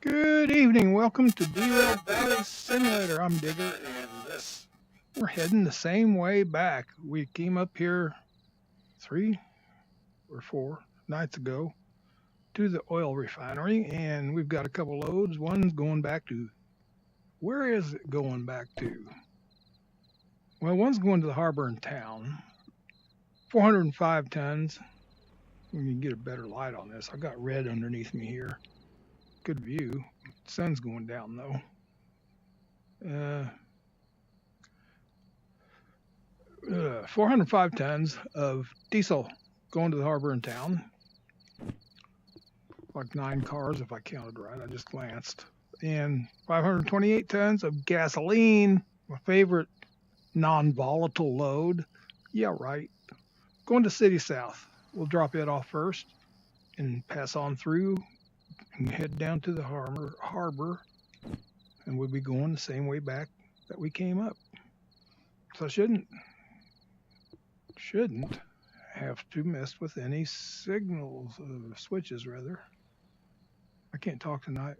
Good evening. Welcome to Derail Valley Simulator. I'm Digger, and we're heading the same way back. We came up here 3 or 4 nights ago to the oil refinery, and we've got a couple loads. One's going back to, where is it going back to? Well, one's going to the harbor in town, 405 tons. We can get a better light on this. I've got red underneath me here. Good view. Sun's going down though. 405 tons of diesel going to the harbor in town. Like 9 cars if I counted right. I just glanced. And 528 tons of gasoline. My favorite non-volatile load. Yeah, right. Going to City South. We'll drop it off first and pass on through and head down to the harbor, and we'll be going the same way back that we came up. So I shouldn't have to mess with any signals, switches rather. I can't talk tonight.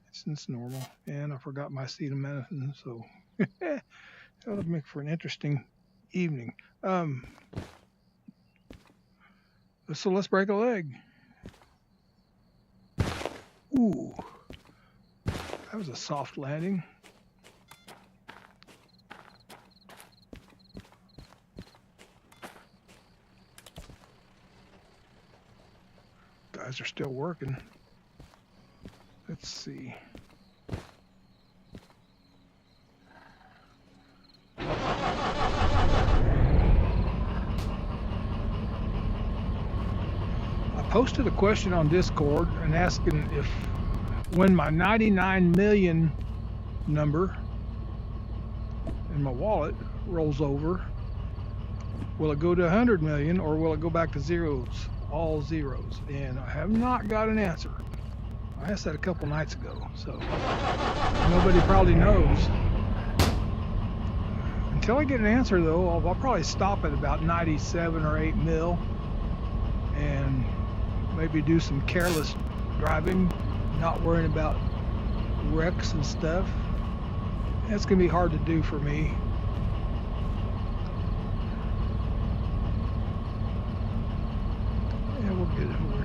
It's normal, and I forgot my acetaminophen, so that'll make for an interesting evening. So let's break a leg. Ooh, that was a soft landing. Guys are still working. Let's see. Posted a question on Discord and asking if when my 99 million number in my wallet rolls over, will it go to 100 million or will it go back to zeros, all zeros? And I have not got an answer. I asked that a couple nights ago, so nobody probably knows. Until I get an answer though, I'll probably stop at about 97 or 8 mil and maybe do some careless driving, not worrying about wrecks and stuff. That's going to be hard to do for me. Yeah, we'll get it over.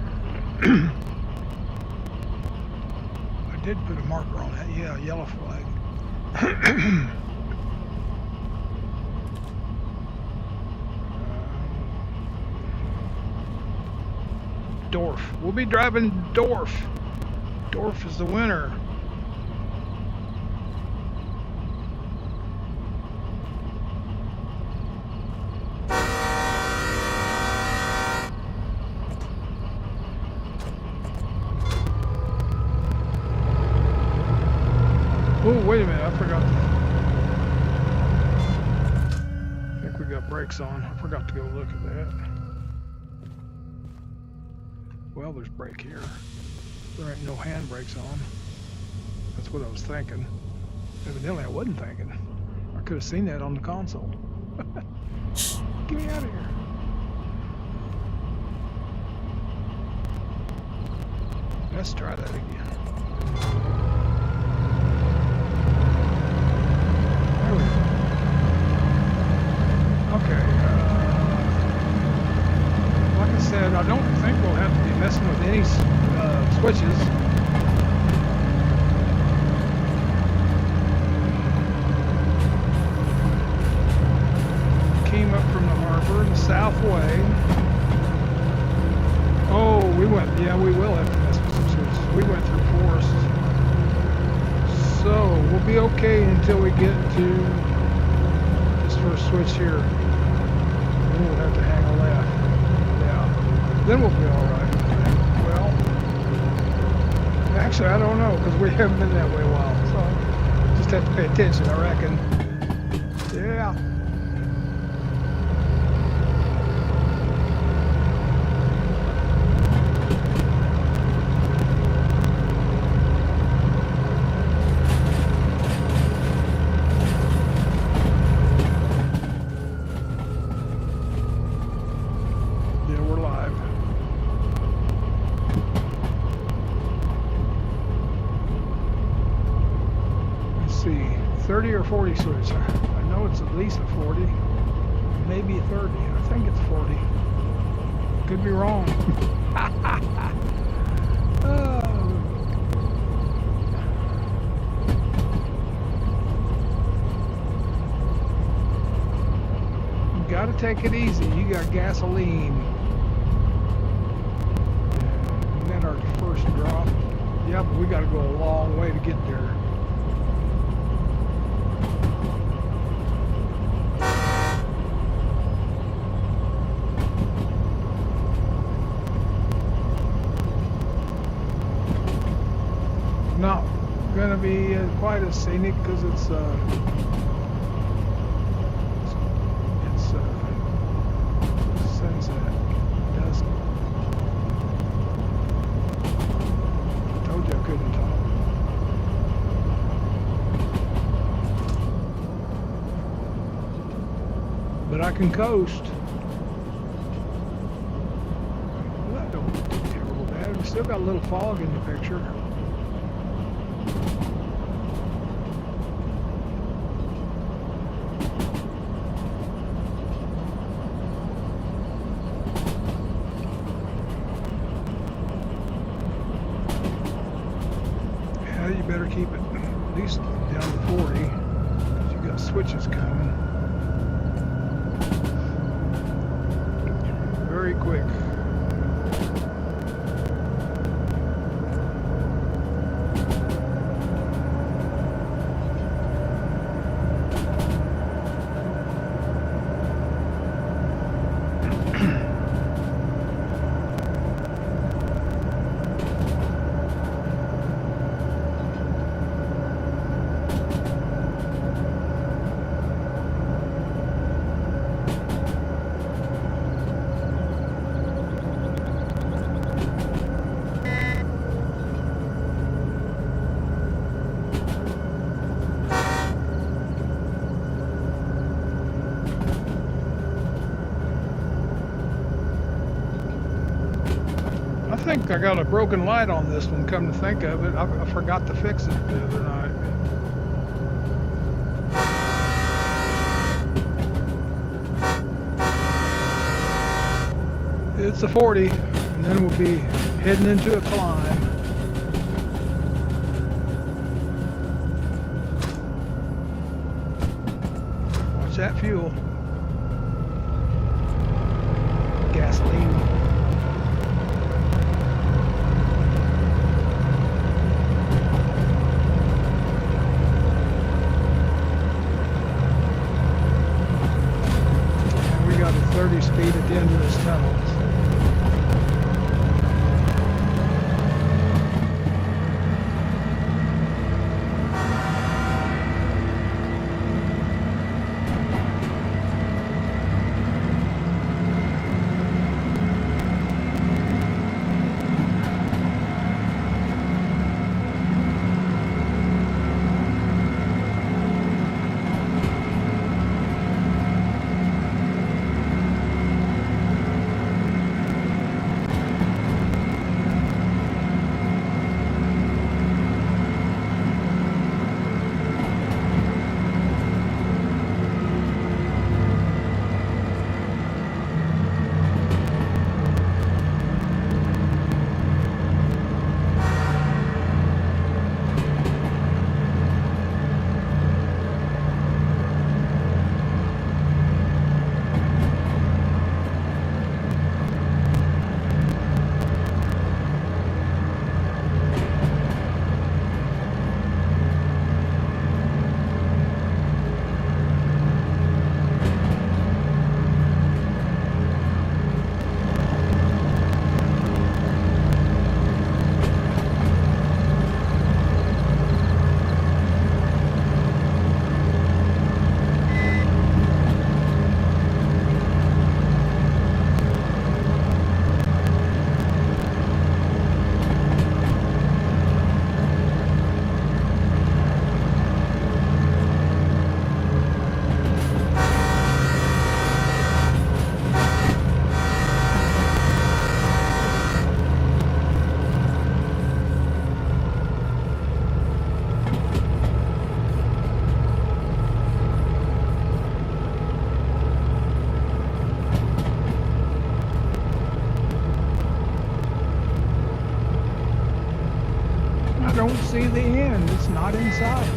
I did put a marker on that. Yeah, yellow flag. Dorf. We'll be driving Dorf. Dorf is the winner. Oh, wait a minute. I forgot. I think we got brakes on. I forgot to go look at that. Well, there's brake here. There ain't no handbrakes on. That's what I was thinking. Evidently, I wasn't thinking. I could have seen that on the console. Get me out of here. Let's try that again. There we go. Okay. Like I said, I don't think we'll have to be messing with any switches. Came up from the harbor the south way. Oh, we will have to mess with some switches. We went through forest. So we'll be okay until we get to this first switch here. Then we'll have to hang a left. Then we'll be all right. Well, actually, I don't know because we haven't been that way a while, so just have to pay attention, I reckon. Yeah. 30 or 40 switch. I know it's at least a 40, maybe a 30. I think it's 40. Could be wrong. You gotta take it easy. You got gasoline. And then our first drop. Yeah, but we gotta go a long way to get there. Not gonna be quite as scenic because it's sunset, dusk. I told you I couldn't talk. But I can coast. Well, that don't look too terrible bad. We still got a little fog in the picture. You better keep it at least down to 40 because you got switches coming very quick. I think I got a broken light on this one, come to think of it. I forgot to fix it the other night. It's a 40, and then we'll be heading into a climb. Watch that fuel. Gasoline. We got a 30 speed at the end of this tunnel. don't see the end. It's not inside.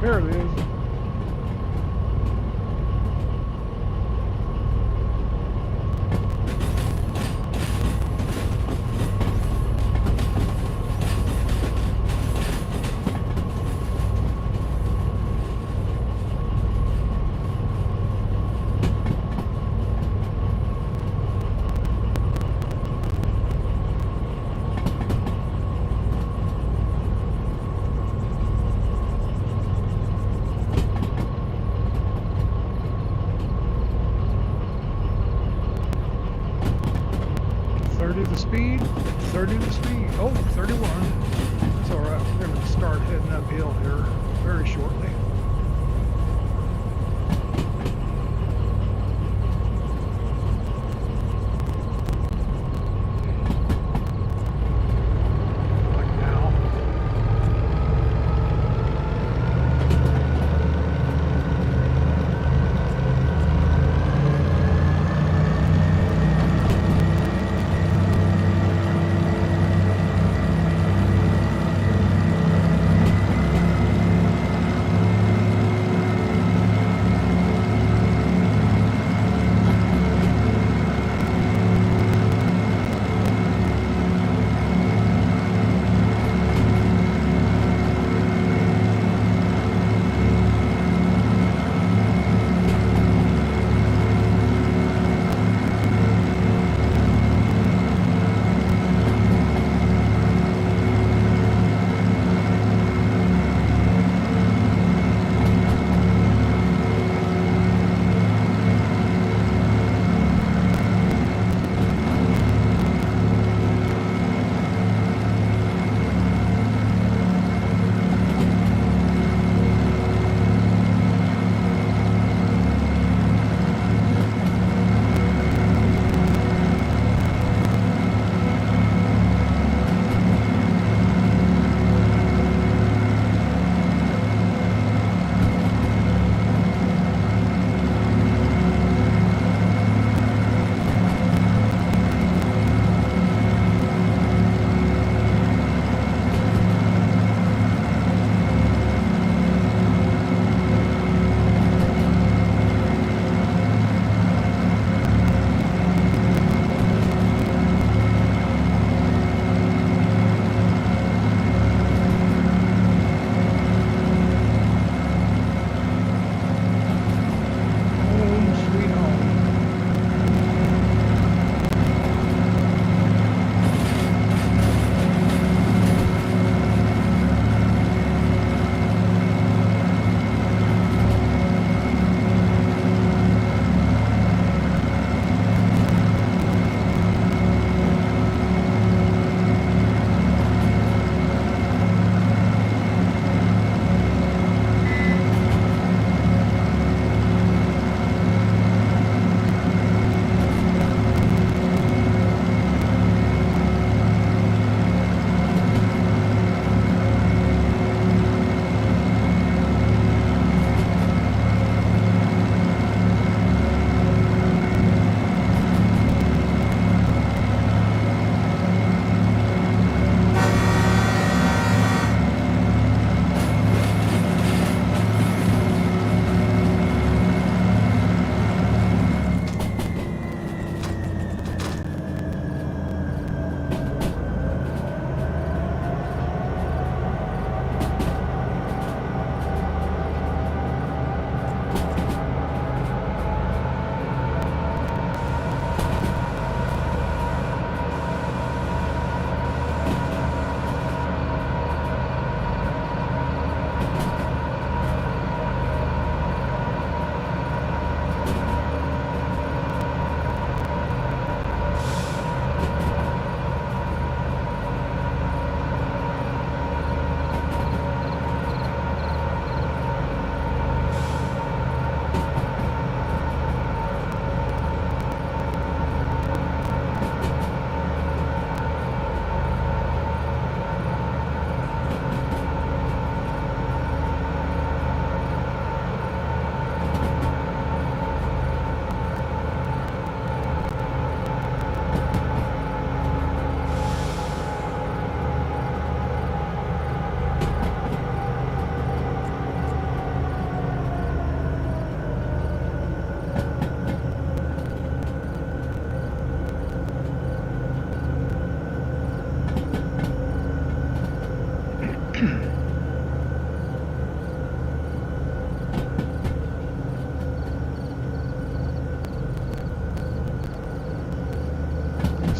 There it is. The speed, 30 the speed. Oh, 31. That's all right. We're going to start heading uphill here very shortly. Like now.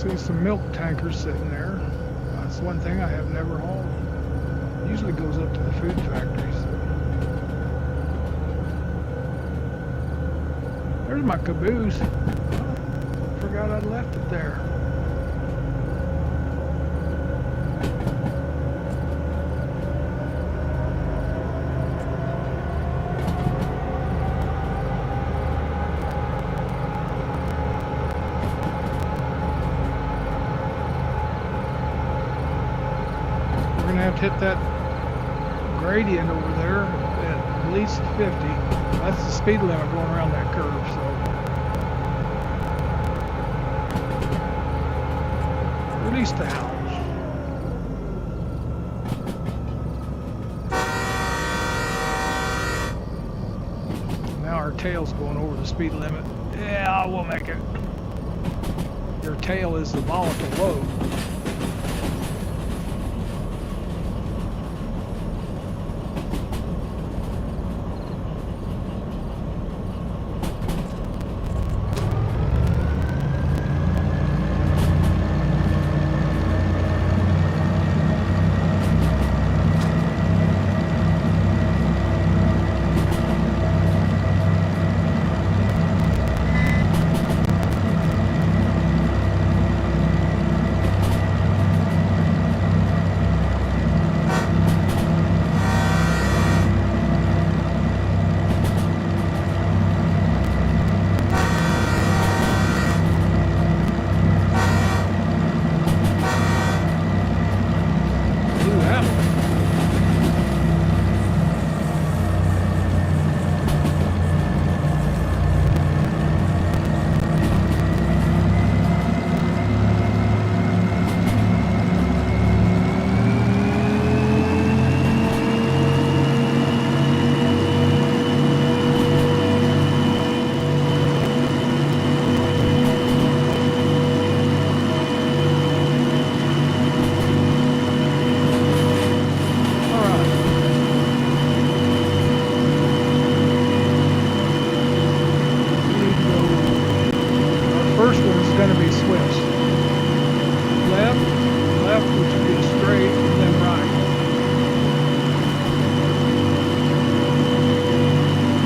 See some milk tankers sitting there. That's one thing I have never hauled. Usually goes up to the food factories. There's my caboose. Oh, forgot I'd left it there. Have to hit that gradient over there at least 50. That's the speed limit going around that curve. So release the hounds. Now our tail's going over the speed limit. Yeah, we'll make it. Your tail is the volatile load.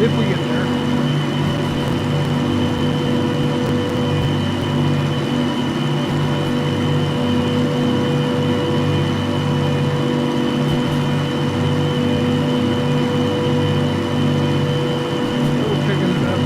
If we get there. We're picking it up.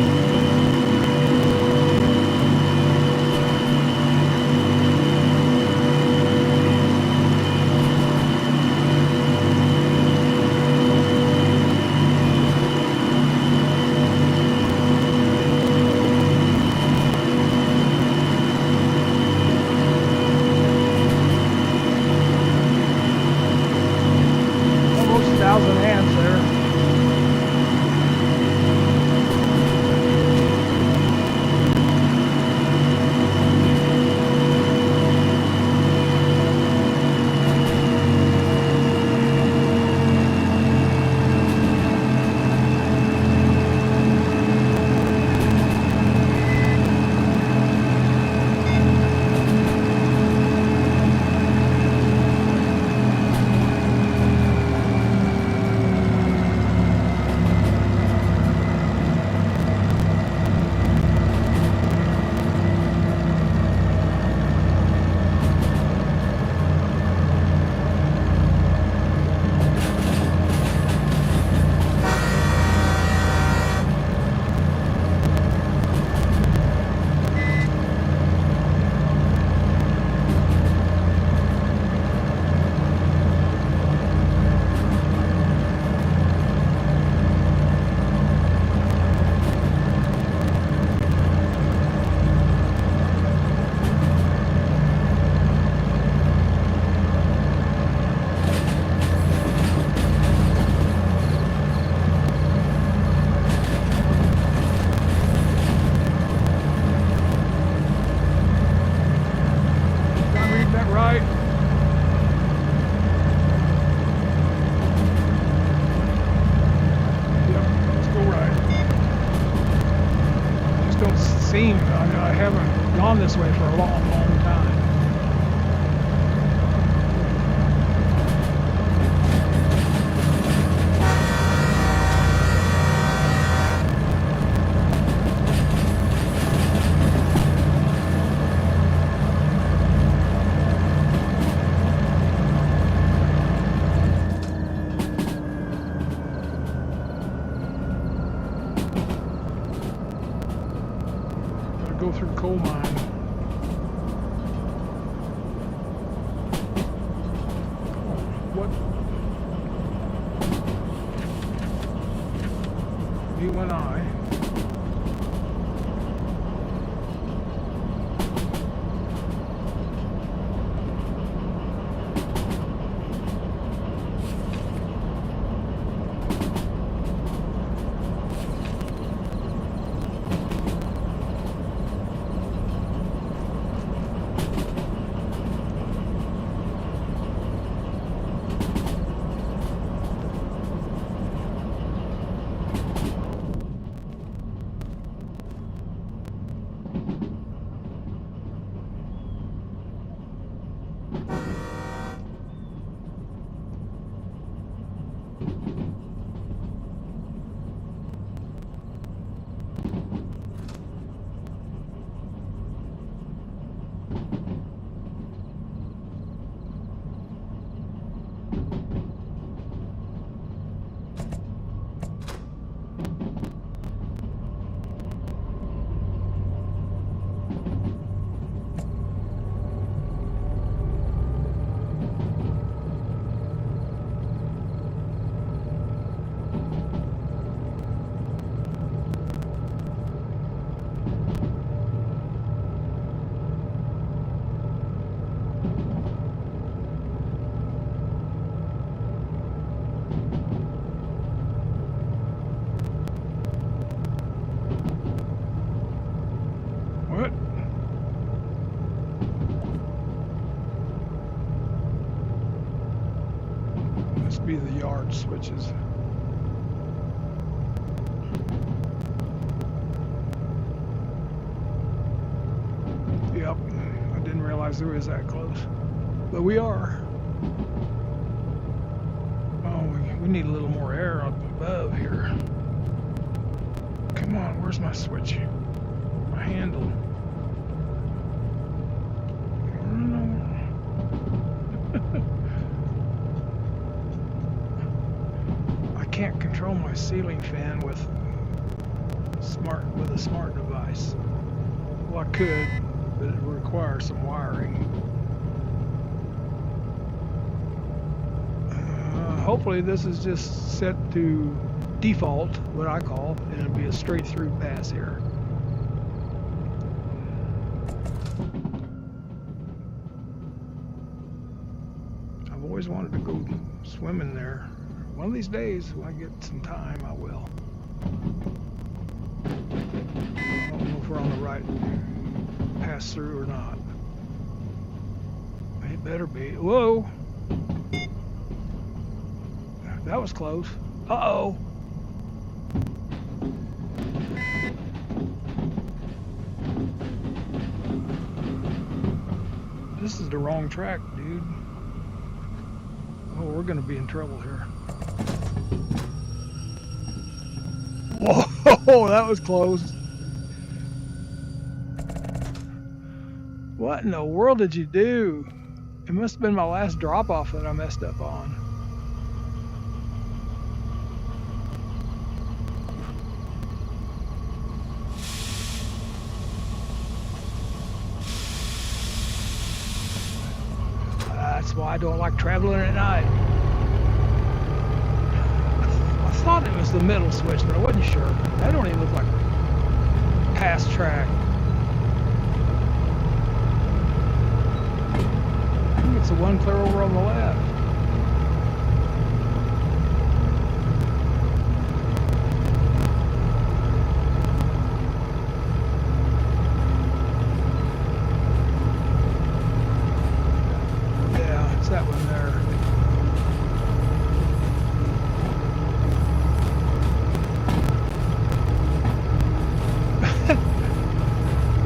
I haven't gone this way for a long, long time. you and I. What? Must be the yard switches. Yep, I didn't realize it was that close. But we are. Oh, we need a little more air up above here. Come on, where's my switch? My handle. I can't control my ceiling fan with a smart device. Well, I could, but it would require some wiring. Hopefully this is just set to default, what I call, and it'll be a straight through pass here. I've always wanted to go swimming there. One of these days, when I get some time, I will. I don't know if we're on the right pass through or not. It better be. Whoa! That was close. Uh-oh! This is the wrong track, dude. Oh, we're gonna be in trouble here. Whoa, that was close. What in the world did you do? It must have been my last drop-off that I messed up on. That's why I don't like traveling at night. I thought it was the middle switch, but I wasn't sure. That don't even look like a pass track. I think it's the one clear over on the left. Yeah, it's that one there.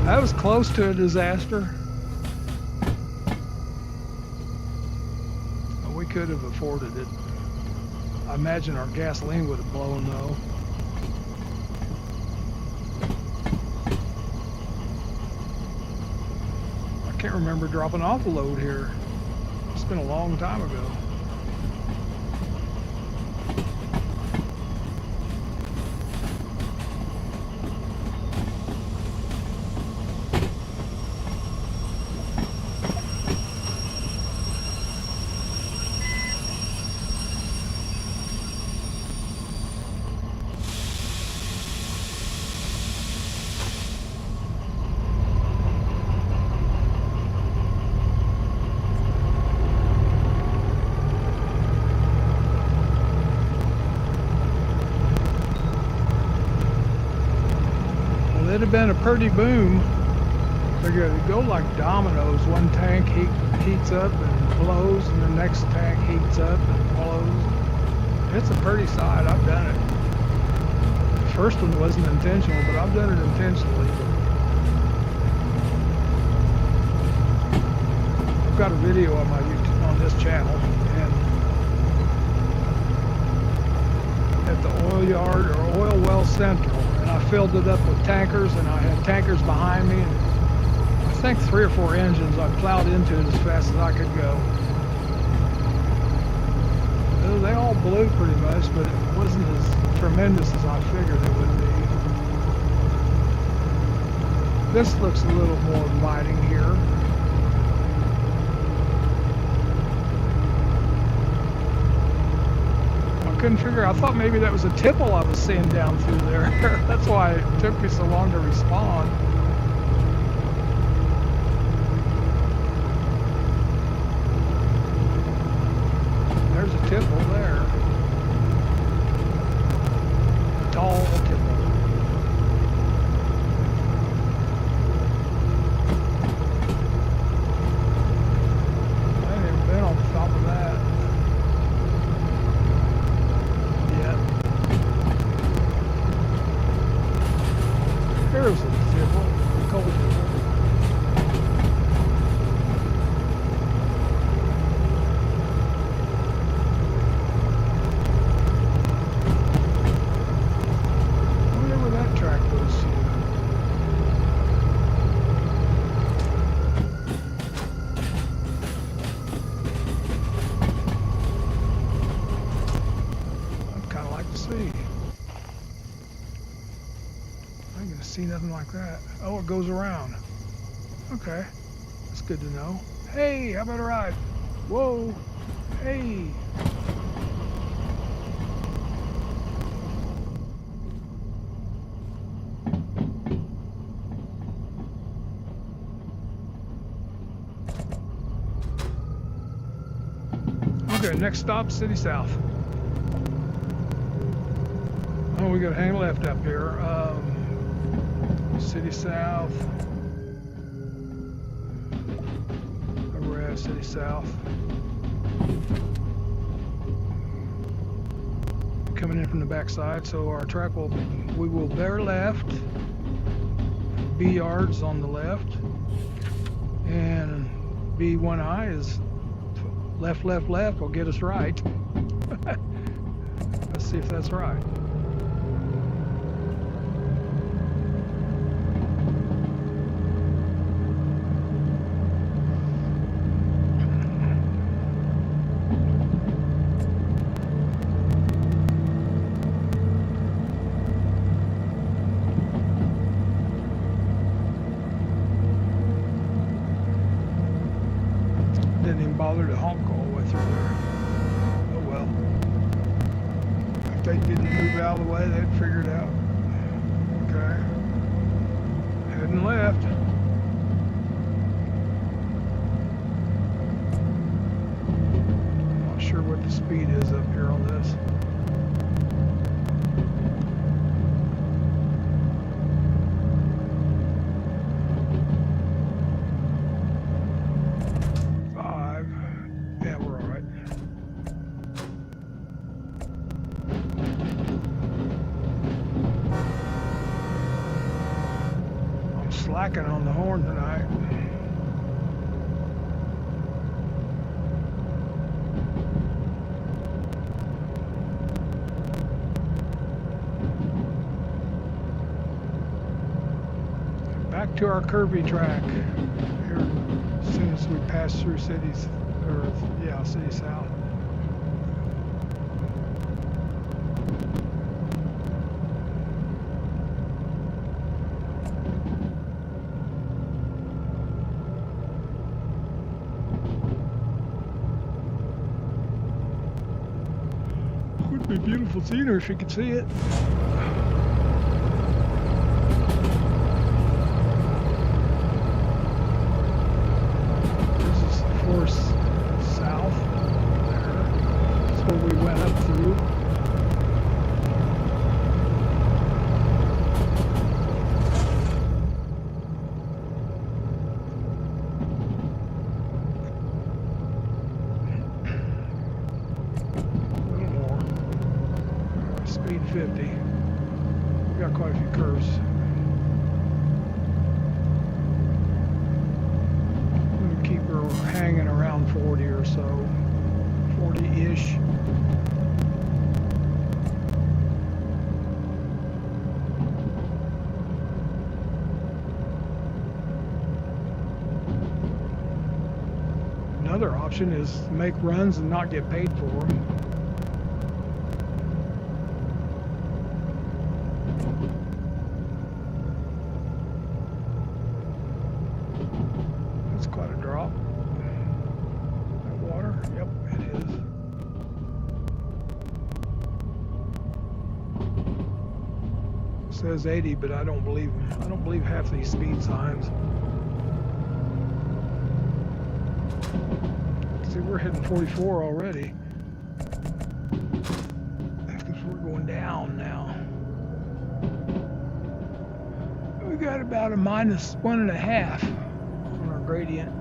That was close to a disaster. We could have afforded it. I imagine our gasoline would have blown though. I can't remember dropping off a load here. It's been a long time ago. have been a pretty boom. They go like dominoes. One tank heats up and blows, and the next tank heats up and blows. It's a pretty sight. I've done it. The first one wasn't intentional, but I've done it intentionally. I've got a video on my YouTube, on this channel, and at the oil yard or oil well central, and I filled it up with tankers, and I had tankers behind me, and I think 3 or 4 engines. I plowed into it as fast as I could go. They all blew pretty much, but it wasn't as tremendous as I figured it would be. This looks a little more inviting here. I couldn't figure. I thought maybe that was a tipple I was seeing down through there. That's why it took me so long to respond. There's a tipple there. A tall tipple. I ain't even been on top of that yet. There's a tipple. Cold tipple. See nothing like that. Oh, it goes around. Okay, that's good to know. Hey, how about a ride? Whoa, hey. Okay, next stop, City South. Oh, we got to hang left up here. City South. We're at City South. Coming in from the backside, so our track we will bear left. B yards on the left, and B1I is left, left, left. Will get us right. Let's see if that's right. Didn't even bother to honk all the way through there. Oh well. If they didn't move out of the way, they'd figure it out. Okay. Heading left. Not sure what the speed is up here on this. Slacking on the horn tonight. Back to our curvy track here as soon as we pass through cities, or yeah, City South. Would be beautiful scenery if you could see it. This is Force South there. That's where we went up through. speed 50. We got quite a few curves. I'm gonna keep her hanging around 40 or so, 40-ish. Another option is make runs and not get paid for them. That's quite a drop. That water, yep, it is. It says 80, but I don't believe them. I don't believe half these speed signs. See, we're hitting 44 already. Because we're going down now. We got about a -1.5 on our gradient.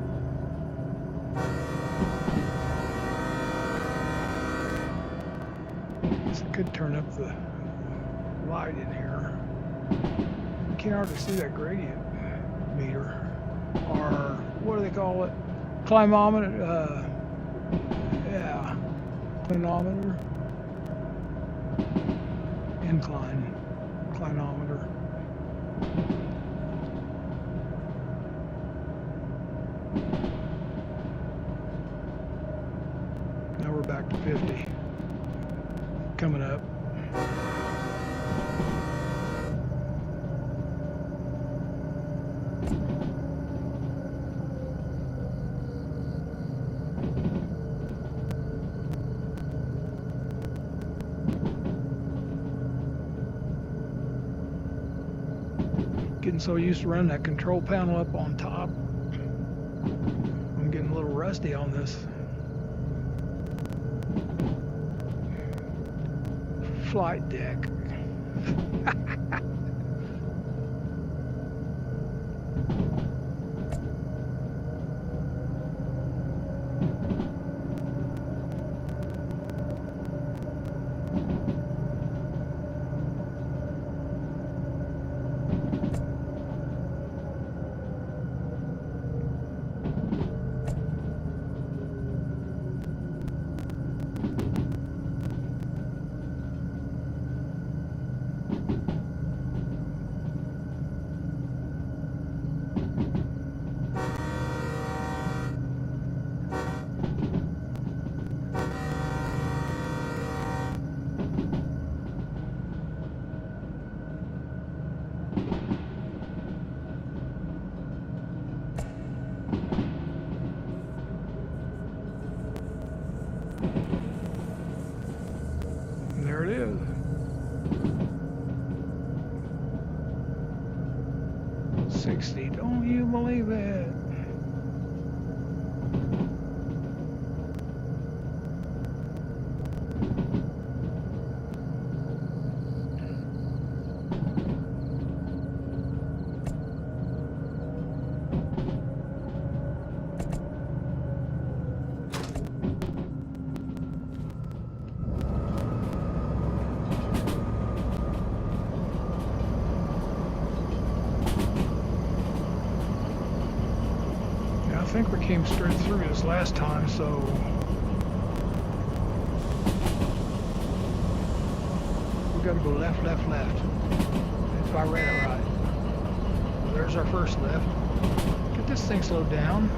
So I could turn up the light in here. You can't hardly see that gradient meter. Or what do they call it? Clinometer. Yeah, clinometer. Clinometer. Now we're back to 50. Coming up. Getting so used to running that control panel up on top. I'm getting a little rusty on this flight deck. There it is. 60. Don't you believe it? I think we came straight through this last time, so we gotta go left, left, left. If I read it right. Well, there's our first left. Get this thing slowed down.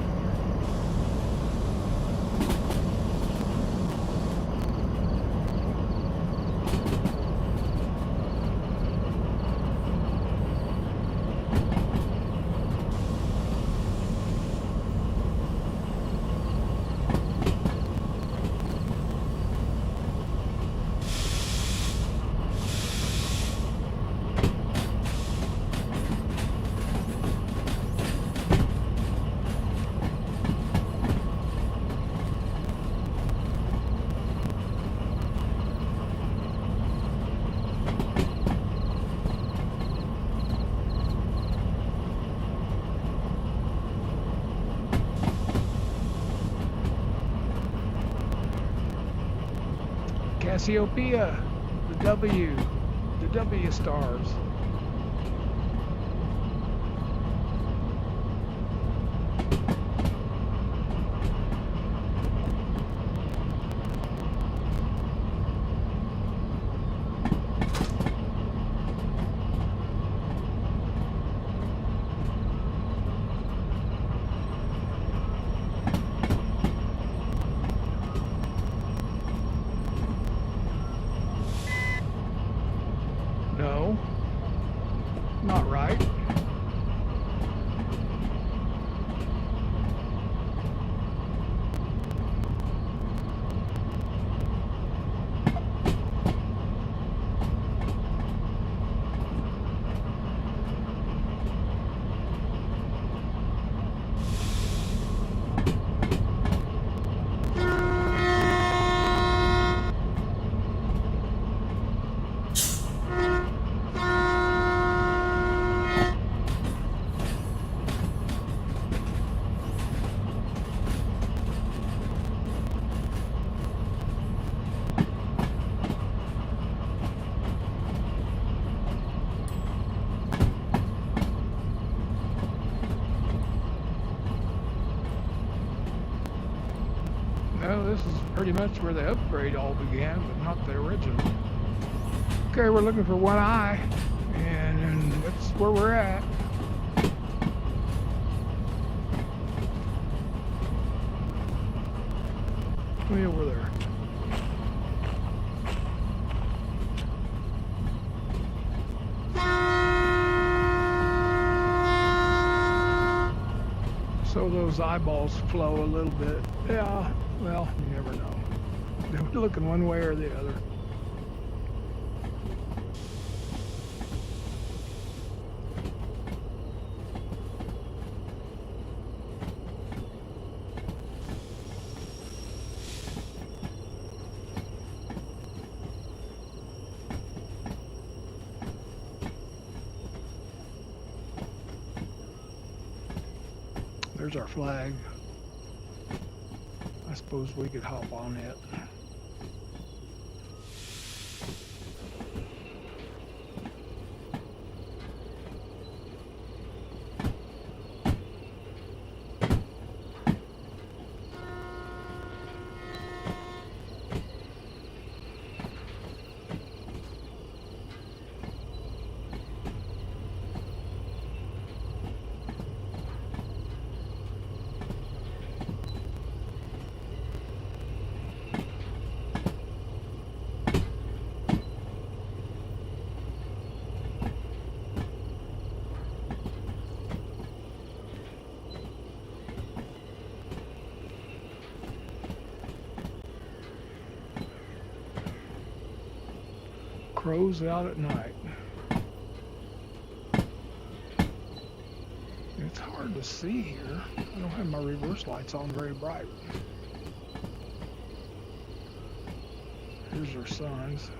Cassiopeia, the the W stars. No, not right. No, this is pretty much where the upgrade all began, but not the original. Okay, we're looking for one eye, and that's where we're at. Way over there. So those eyeballs flow a little bit. Yeah, well, you never know. They're looking one way or the other. There's our flag. I suppose we could hop on it. Crows out at night. It's hard to see here. I don't have my reverse lights on very bright. Here's our signs.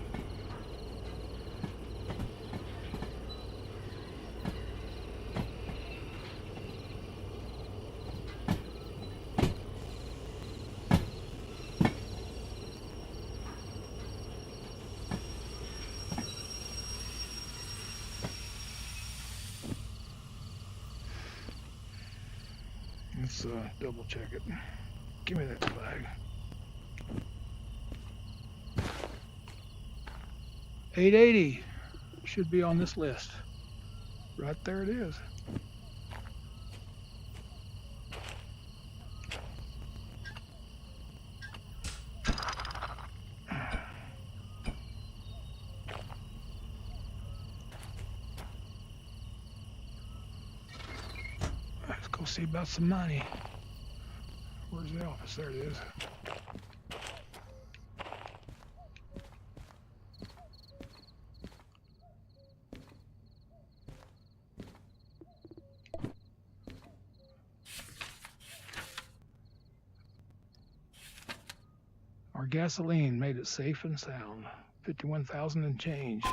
Let's double check it. Give me that flag. 880 should be on this list. Right there it is. Let's go see about some money. Where's the office? There it is. Our gasoline made it safe and sound. 51,000 and change.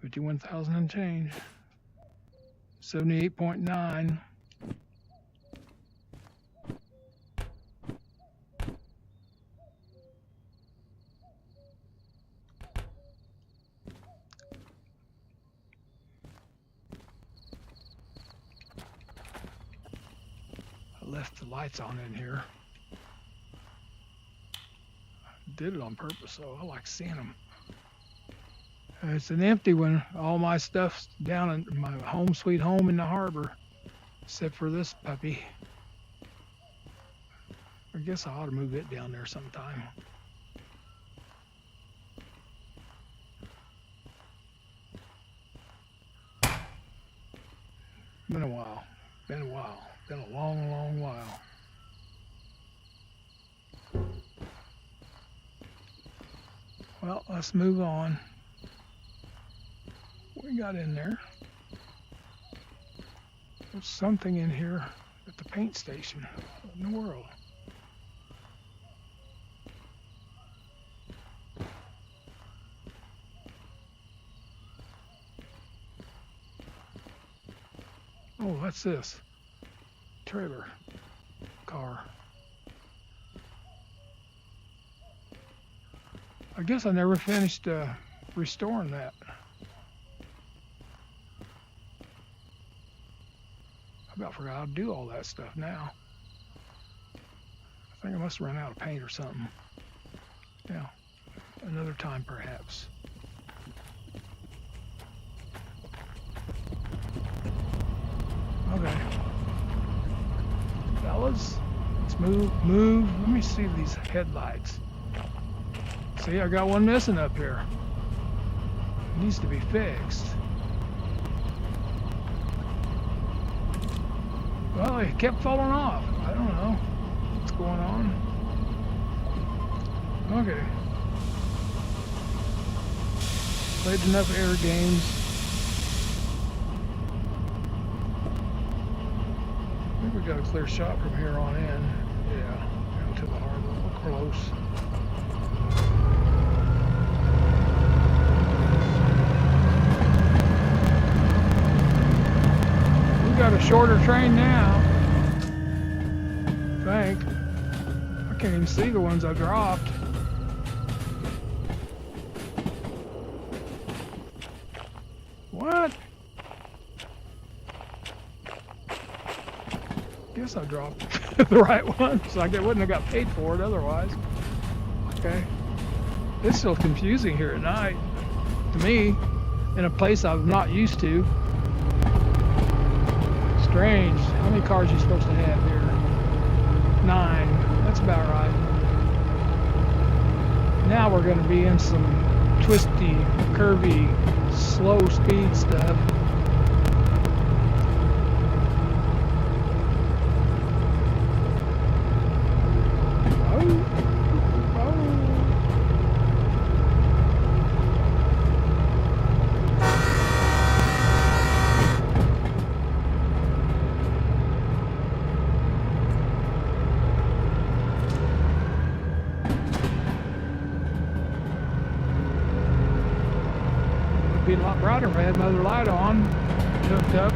$51,000 and change. 78.9. left the lights on in here. Did it on purpose, so I like seeing them. It's an empty one. All my stuff's down in my home sweet home in the harbor, except for this puppy. I guess I ought to move it down there sometime. Been a while. Been a while. Been a long, long while. Well, let's move on. What we got in there? There's something in here at the paint station. What in the world? Oh, what's this? Trailer car. I guess I never finished restoring that. I about forgot how to do all that stuff now. I think I must have run out of paint or something. Yeah, another time perhaps. Okay. Fellas, let's move. Let me see these headlights. See, I got one missing up here. It needs to be fixed. Well, it kept falling off. I don't know what's going on. Okay. Played enough air games. I think we got a clear shot from here on in. Yeah, down to the harbor. We're close. We got a shorter train now. I think. I can't even see the ones I dropped. What? Guess I dropped the right one, so I wouldn't have got paid for it otherwise. Okay. It's still confusing here at night to me, in a place I'm not used to. Strange. How many cars are you supposed to have here? 9. That's about right. Now we're going to be in some twisty, curvy, slow speed stuff. Be a lot brighter if I had my other light on, hooked up.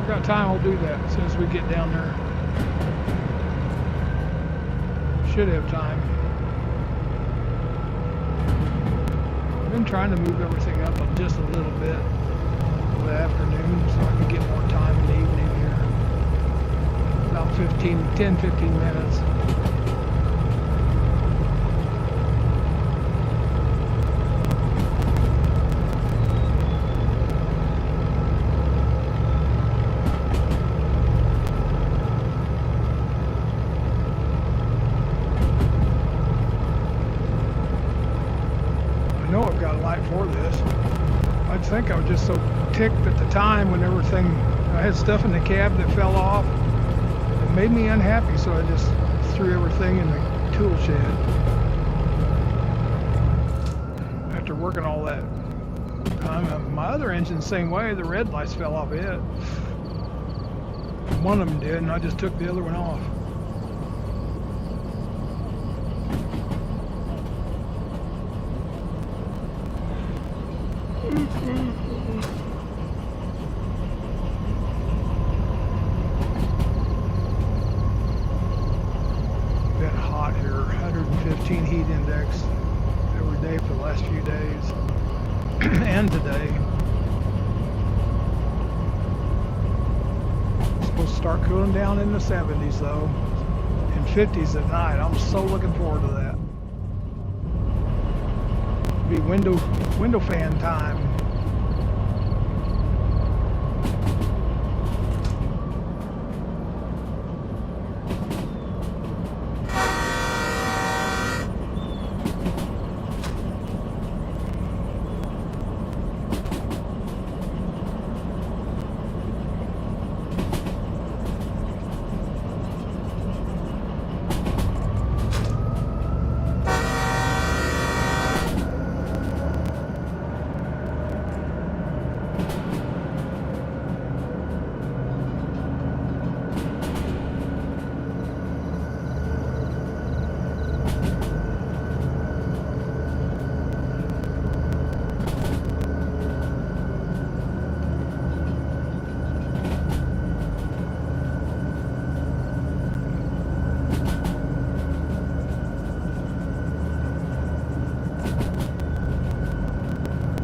I've got time, I'll do that as soon as we get down there. Should have time. I've been trying to move everything up just a little bit for the afternoon so I can get more time in the evening here. About 10-15 minutes. For this, I think I was just so ticked at the time when everything, I had stuff in the cab that fell off. It made me unhappy, so I just threw everything in the tool shed. After working all that time, my other engine, same way, the red lights fell off it. One of them did, and I just took the other one off. Been hot here, 115 heat index every day for the last few days and today. start cooling down in the 70s though, and 50s at night. I'm so looking forward to that. It'll be window fan time.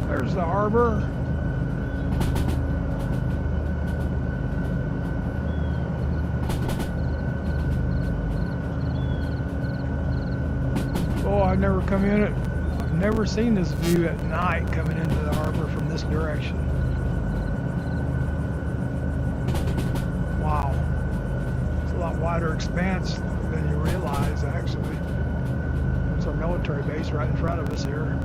There's the harbor. Oh, I've never come in it. I've never seen this view at night coming into the harbor from this direction. Wow. It's a lot wider expanse than you realize, actually. There's our military base right in front of us here.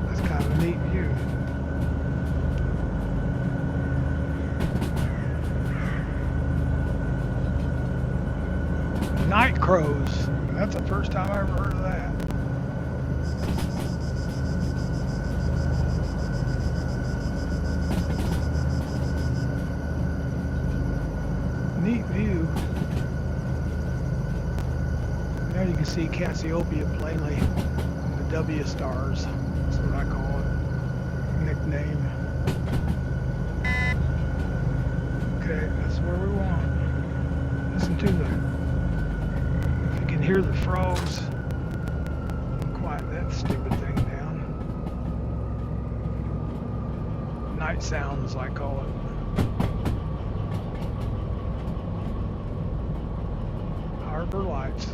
That's kind of a neat view. Night crows. That's the first time I ever heard of that. Neat view. Now you can see Cassiopeia plainly. The W stars. That's what I call it. Nickname. Okay, that's where we want. Listen to the. Hear the frogs. Quiet that stupid thing down. Night sounds, I call it. Harbor lights.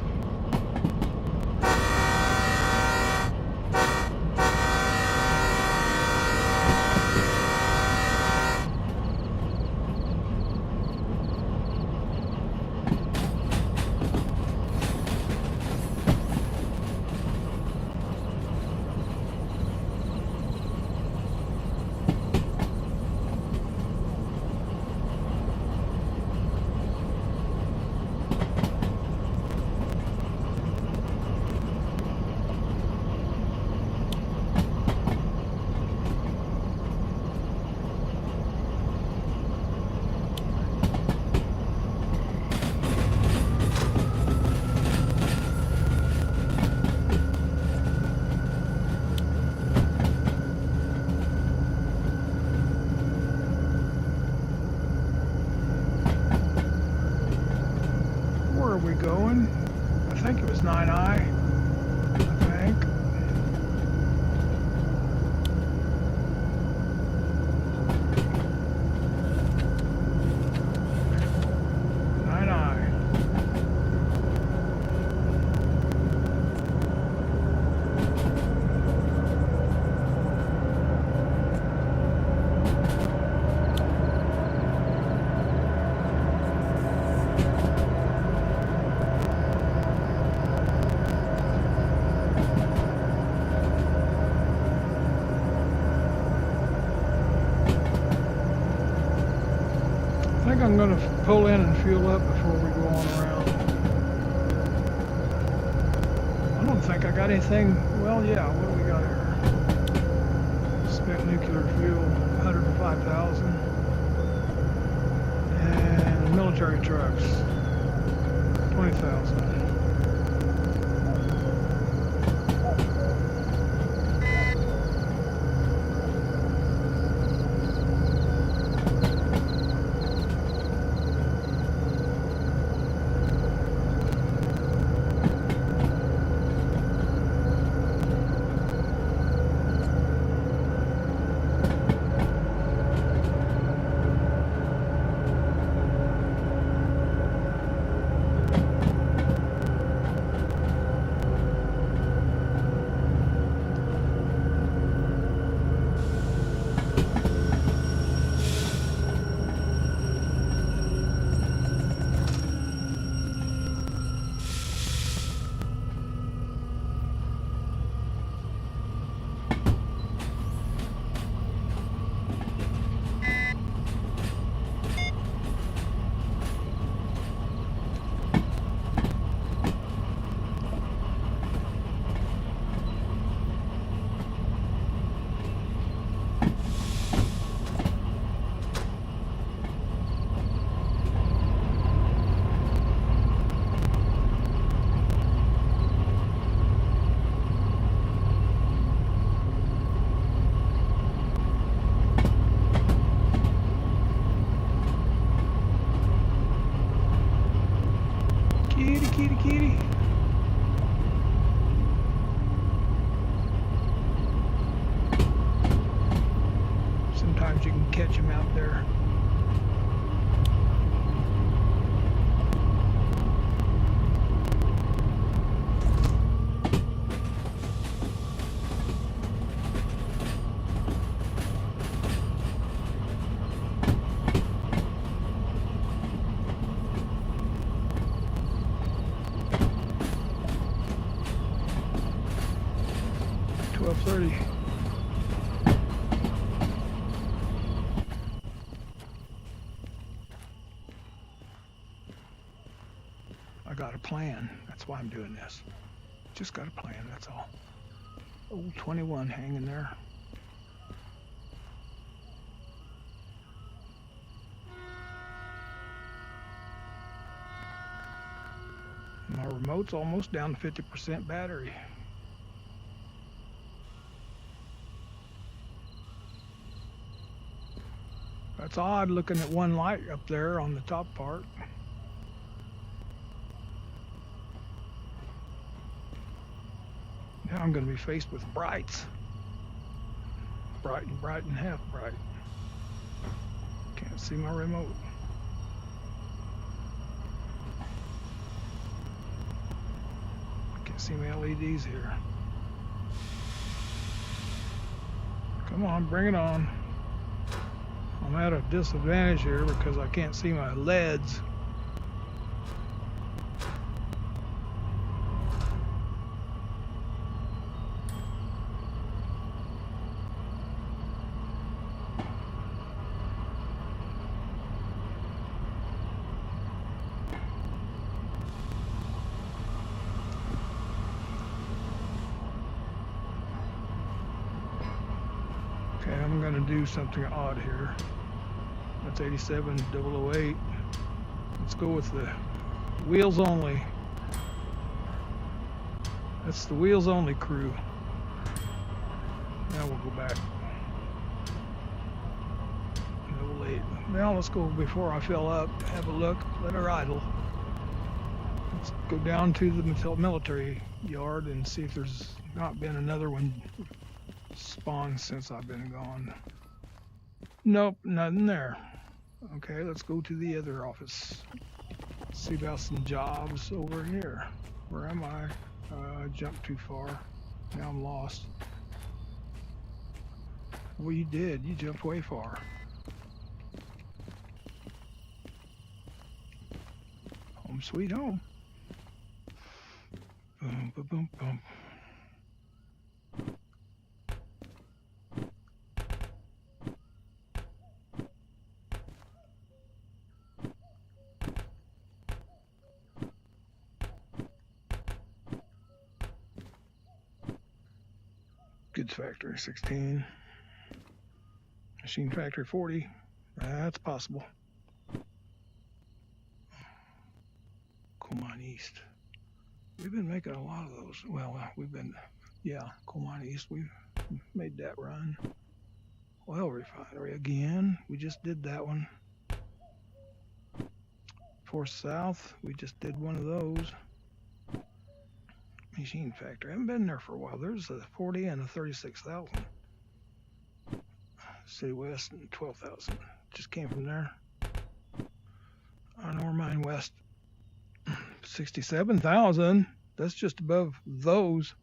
Going. I think it was 9I. I think. I think I'm going to pull in and fuel up before we go on around. I don't think I got anything. Well, yeah, what do we got here? Spent nuclear fuel, 105,000. And military trucks, 20,000. catch him out there. I got a plan. That's why I'm doing this. Just got a plan, that's all. Old 21 hanging there. My remote's almost down to 50% battery. That's odd looking at one light up there on the top part. Now I'm going to be faced with brights. Bright and half bright. Can't see my remote. Can't see my LEDs here. Come on, bring it on. I'm at a disadvantage here because I can't see my LEDs. Okay, I'm going to do something odd here. That's 87008. Let's go with the wheels only. That's the wheels only crew. Now we'll go back. 08. Now let's go before I fill up. Have a look. Let her idle. Let's go down to the military yard and see if there's not been another one spawned since I've been gone. Nope, nothing there. Okay, let's go to the other office. See about some jobs over here. Where am I? I jumped too far. Now I'm lost. Well, you did. You jumped way far. Home sweet home. Boom, boom, boom, boom. Goods factory 16. Machine factory 40. That's possible. Coal mine east. We've been making a lot of those. Well, coal mine east. We've made that run. Oil refinery again. We just did that one. Force South. We just did one of those. Machine factory. I haven't been there for a while. There's a 40 and a 36,000. City West and 12,000. Just came from there. On Ore Mine West. 67,000. That's just above those.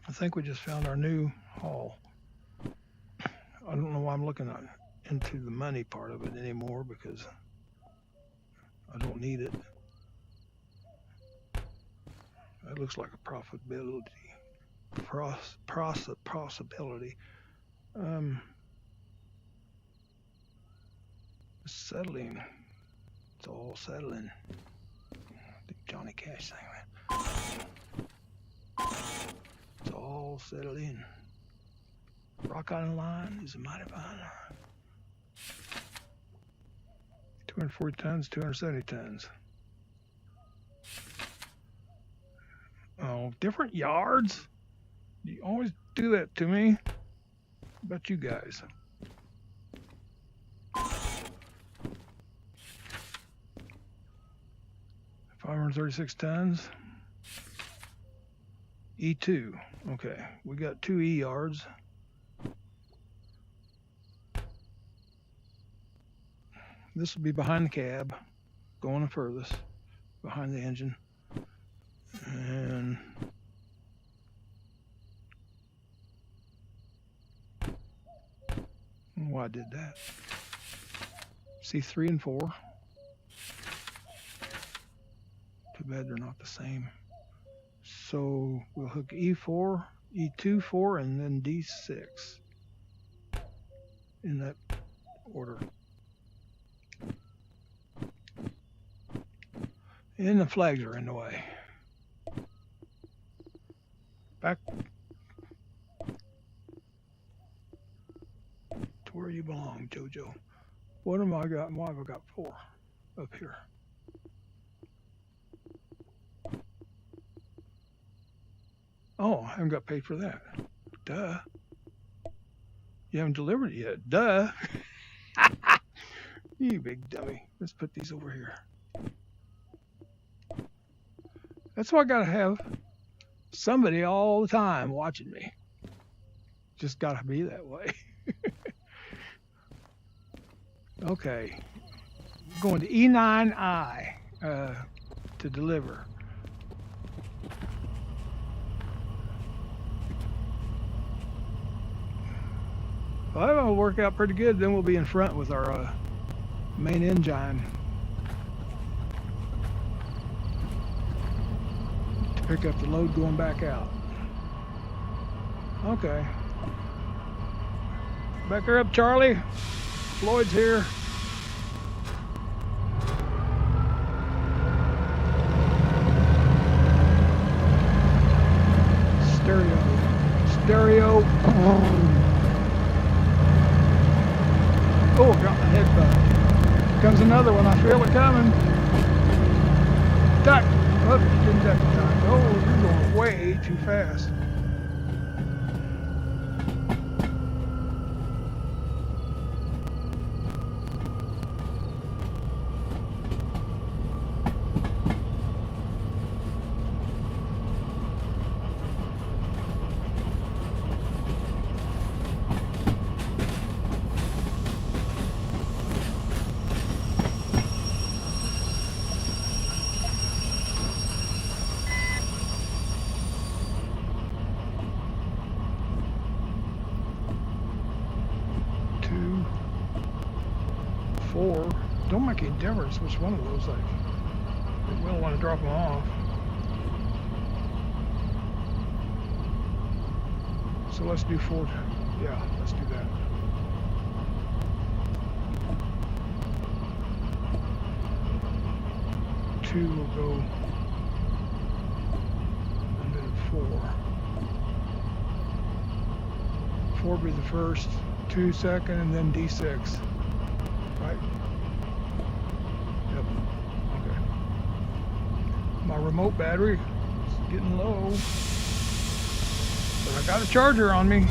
I think we just found our new haul. I don't know why I'm looking into the money part of it anymore because I don't need it. That looks like a profitability. Possibility. Settling. It's all settling. The Johnny Cash thing, man. It's all settled in. Rock Island line is a mighty fine line. 240 tons, 270 tons. Oh, different yards? You always do that to me. How about you guys? $536 tons. E2. Okay, we got 2 E yards. This will be behind the cab, going the furthest, behind the engine. And why I did that. See 3 and 4. Too bad they're not the same. So we'll hook E4, E2, 4, and then D6 in that order. And the flags are in the way. Back to where you belong, Jojo. What have I got? Why have I got 4 up here? Oh, I haven't got paid for that. Duh. You haven't delivered it yet. Duh. You big dummy. Let's put these over here. That's why I gotta have somebody all the time watching me. Just gotta be that way. Okay. Going to E9I to deliver. Well, that'll work out pretty good. Then we'll be in front with our main engine to pick up the load going back out. Okay. Back her up, Charlie. Floyd's here. Stereo. Oh, I got my head bumped. Here comes another one. I feel it coming. Duck. Oh, didn't duck in time. Oh, you're going way too fast. Don't make any difference which one of those we don't want to drop them off. So let's do 4. Yeah, let's do that. Two will go, and then 4. 4 will be the first, 2 second, and then D6. Right? Yep. Okay. My remote battery is getting low, but I got a charger on me.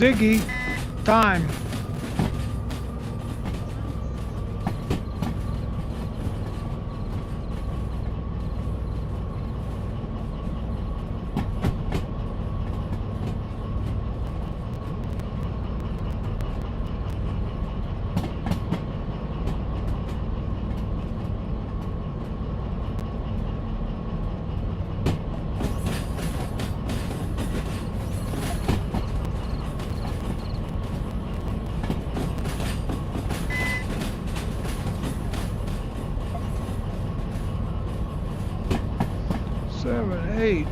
Ziggy, time. Seven, 8.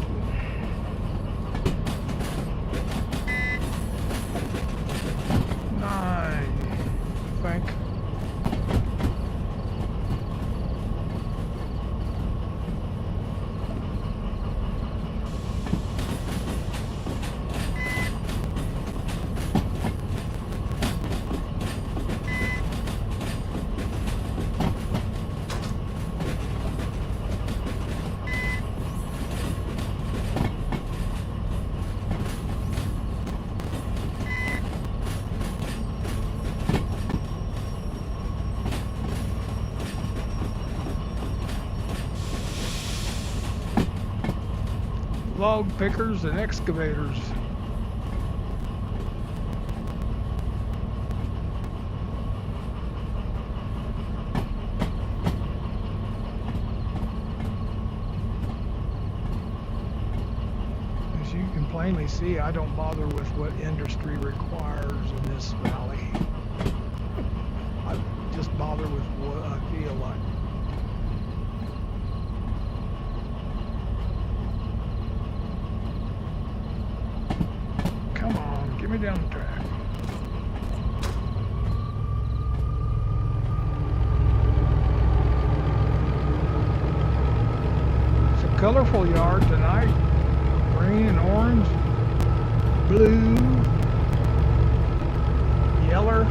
Nine. log pickers and excavators. As you can plainly see, I don't bother with what industry requires in this valley. I just bother with what I feel like. Come on, get me down the track. It's a colorful yard tonight. Green and orange, blue, yellow.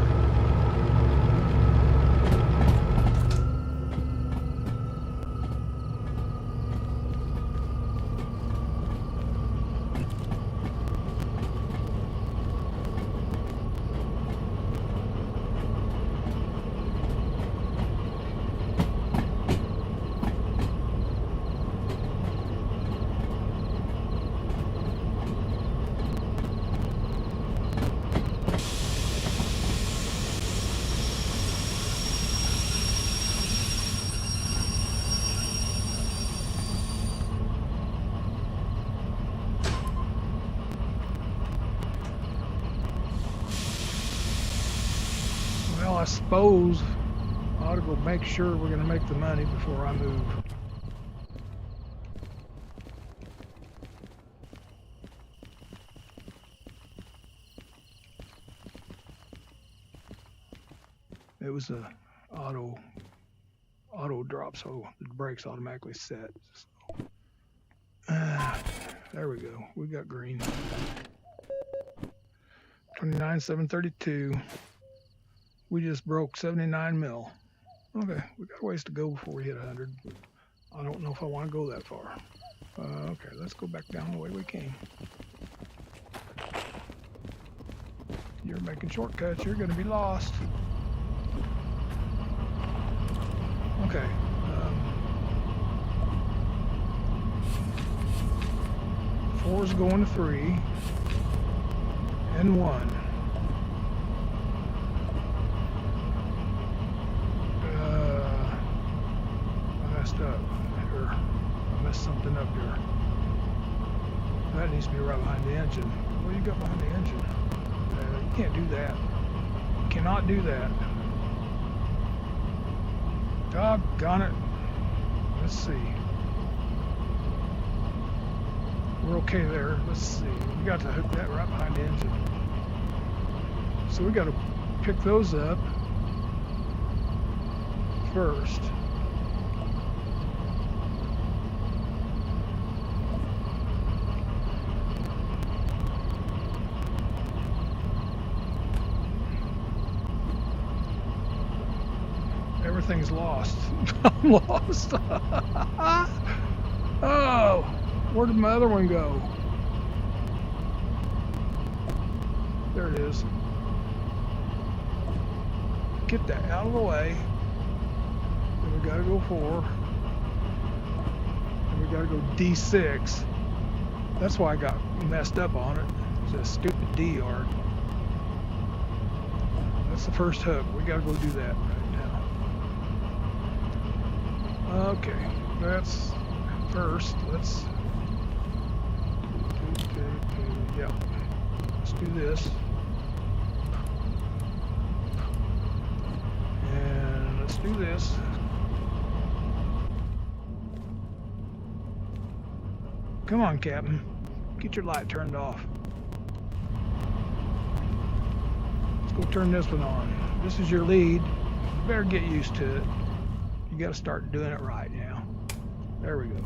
Well, I suppose I ought to go make sure we're going to make the money before I move. It was a auto drop, so the brakes automatically set. So, there we go. We got green. 29,732. We just broke 79 mil. Okay, we got a ways to go before we hit 100. But I don't know if I want to go that far. Okay, let's go back down the way we came. You're making shortcuts. You're going to be lost. Okay. 4's going to 3 and 1. Up here. I messed something up here. That needs to be right behind the engine. What do you got behind the engine? You can't do that. You cannot do that. Doggone it. Let's see. We're okay there. Let's see. We got to hook that right behind the engine. So we got to pick those up first. Everything's lost. I'm lost. Oh, where did my other one go? There it is. Get that out of the way. Then we gotta go 4. And we gotta go D6. That's why I got messed up on it. It's a stupid D yard. That's the first hook. We gotta go do that right now. Okay, that's first. Let's yeah. Let's do this. And let's do this. Come on, Captain. Get your light turned off. Let's go turn this one on. This is your lead. You better get used to it. You got to start doing it right now. There we go.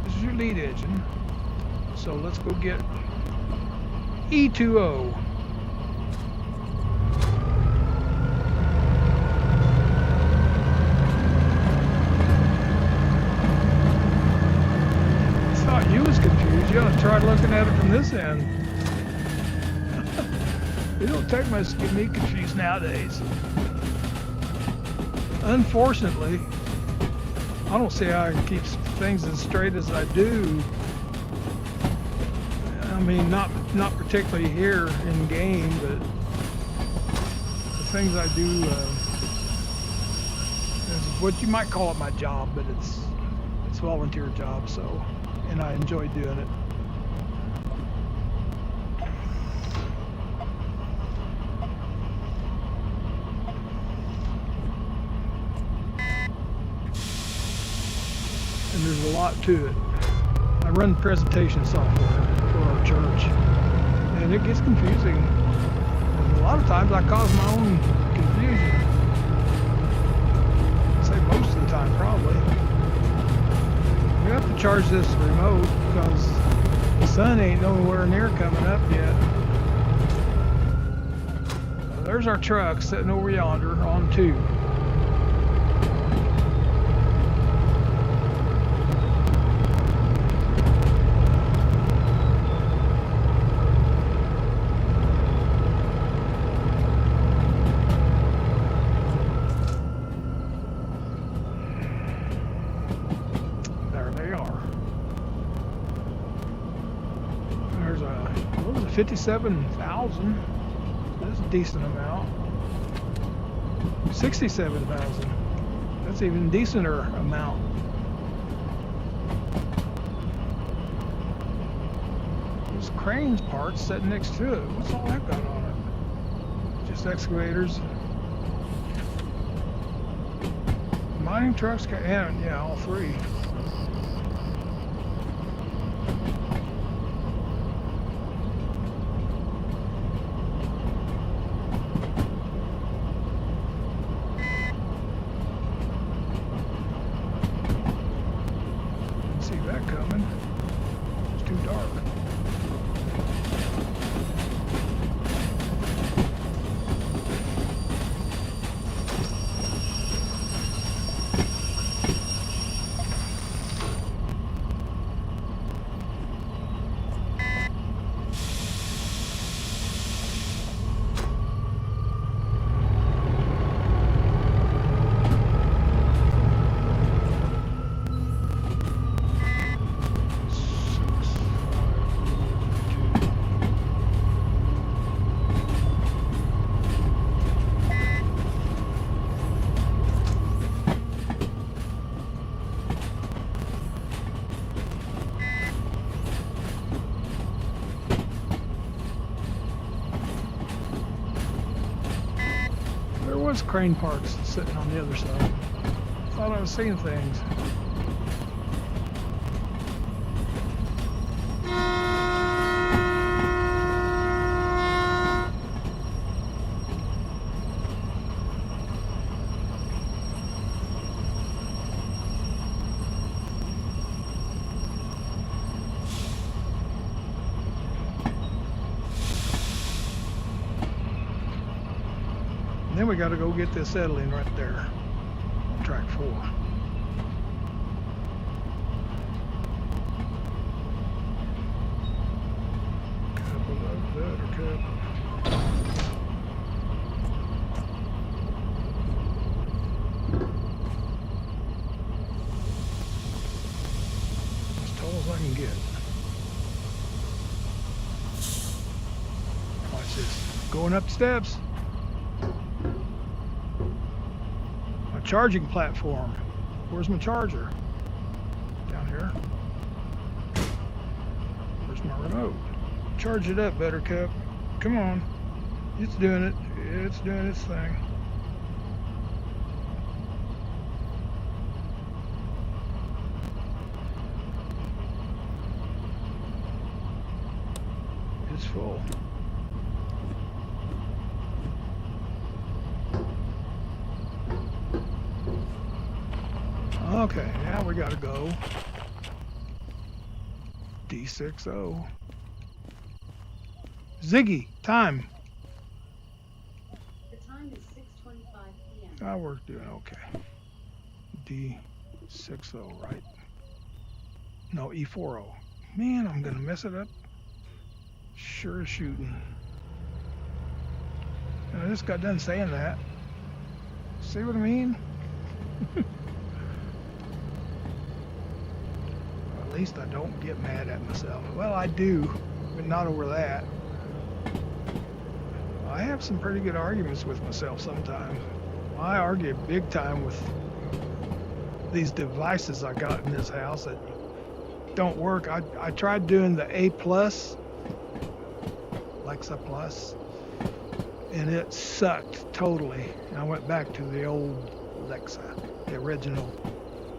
This is your lead engine. So let's go get E2O. I thought you was confused. You ought to try looking at it from this end. It don't take much to get me confused nowadays. Unfortunately, I don't see how I can keep things as straight as I do, I mean, not particularly here in game, but the things I do is what you might call it my job, but it's a volunteer job, so, and I enjoy doing it. And there's a lot to it. I run presentation software for our church, and it gets confusing. And a lot of times I cause my own confusion. I'd say most of the time, probably. We have to charge this remote because the sun ain't nowhere near coming up yet. There's our truck sitting over yonder on 2. There's a 57,000. That's a decent amount. 67,000. That's even decenter amount. There's cranes parts sitting next to it. What's all that got on it? Just excavators. Mining trucks, and yeah, all 3. Coming. It's too dark. There was crane parts sitting on the other side. Thought I was seeing things. Then we got to go get this settling right there, track 4. Couple of buttercup. As tall as I can get. Watch this. Going up the steps. Charging platform. Where's my charger? Down here. Where's my remote? Charge it up, Buttercup. Come on. It's doing it. It's doing its thing. It's full. Okay, now we gotta go. D60. Ziggy, time. The time is 6:25 p.m. Oh, we're doing okay. D60, right? No, E40. Man, I'm gonna mess it up. Sure as shooting. And I just got done saying that. See what I mean? At least I don't get mad at myself. Well, I do, but not over that. I have some pretty good arguments with myself sometimes. I argue big time with these devices I got in this house that don't work. I tried doing the A plus, Alexa Plus, and it sucked totally. And I went back to the old Alexa, the original.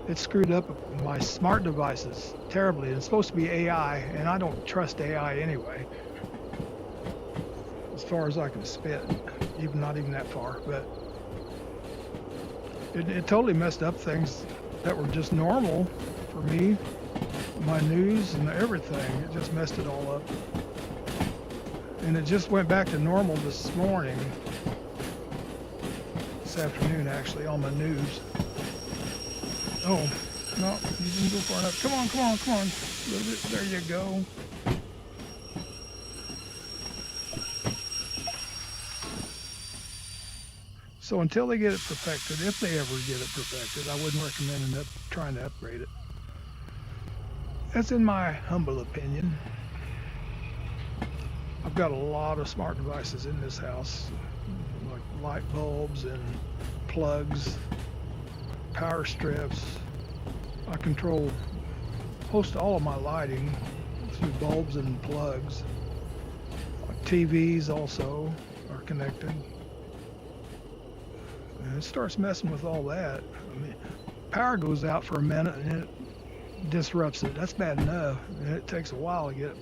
It screwed up my smart devices terribly. It's supposed to be AI, and I don't trust AI anyway, as far as I can spit, not even that far. But it totally messed up things that were just normal for me, my news and everything. It just messed it all up. And it just went back to normal this morning, this afternoon actually, on my news. Oh, no, you didn't go far enough. Come on, come on, come on. A little bit, there you go. So until they get it perfected, if they ever get it perfected, I wouldn't recommend trying to upgrade it. That's in my humble opinion. I've got a lot of smart devices in this house, like light bulbs and plugs, power strips. I control most all of my lighting through bulbs and plugs. TVs also are connected. And it starts messing with all that. I mean, power goes out for a minute and it disrupts it. That's bad enough. And it takes a while to get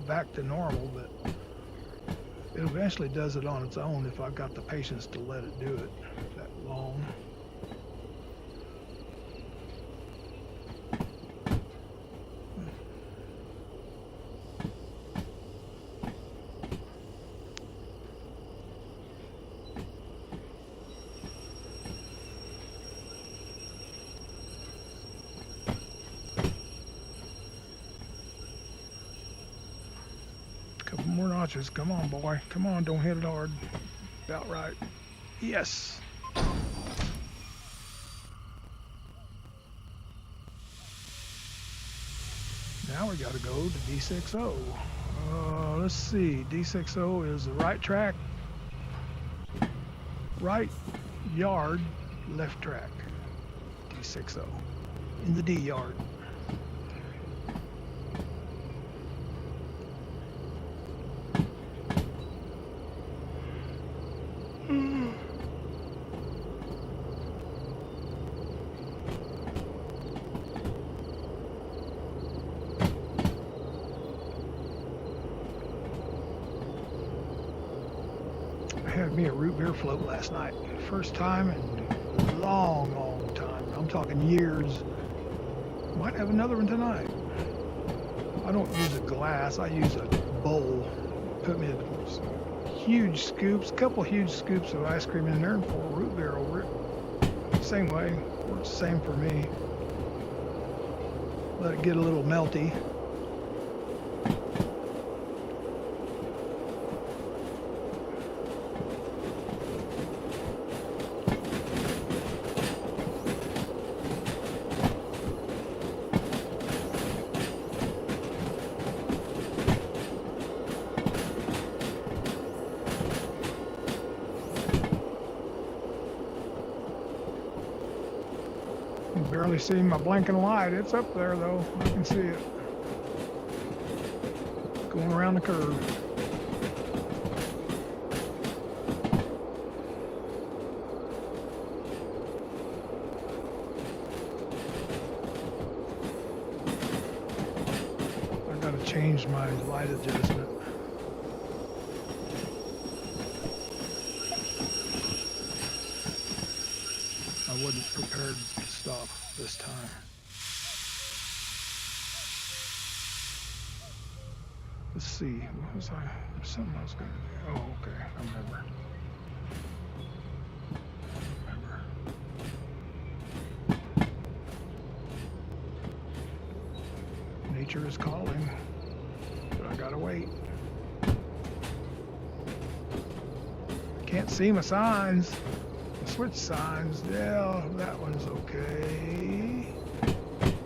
back to normal, but it eventually does it on its own if I've got the patience to let it do it that long. Couple more notches. Come on, boy. Come on, don't hit it hard. About right. Yes. Now we got to go to D60. Let's see. D60 is the right track, right yard, left track. D60 in the D yard. Had me a root beer float last night. First time in a long, long time. I'm talking years. Might have another one tonight. I don't use a glass. I use a bowl. Put me a huge scoops, couple huge scoops of ice cream in there and pour root beer over it. Same way. Works the same for me. Let it get a little melty. Barely see my blinking light. It's up there though. I can see it. Going around the curve. I gotta change my light adjustment. I wasn't prepared to stop this time. Let's see, what was something I was gonna do. Oh, okay, I remember. Nature is calling, but I gotta wait. Can't see my signs. Switch signs. Yeah, that one's okay.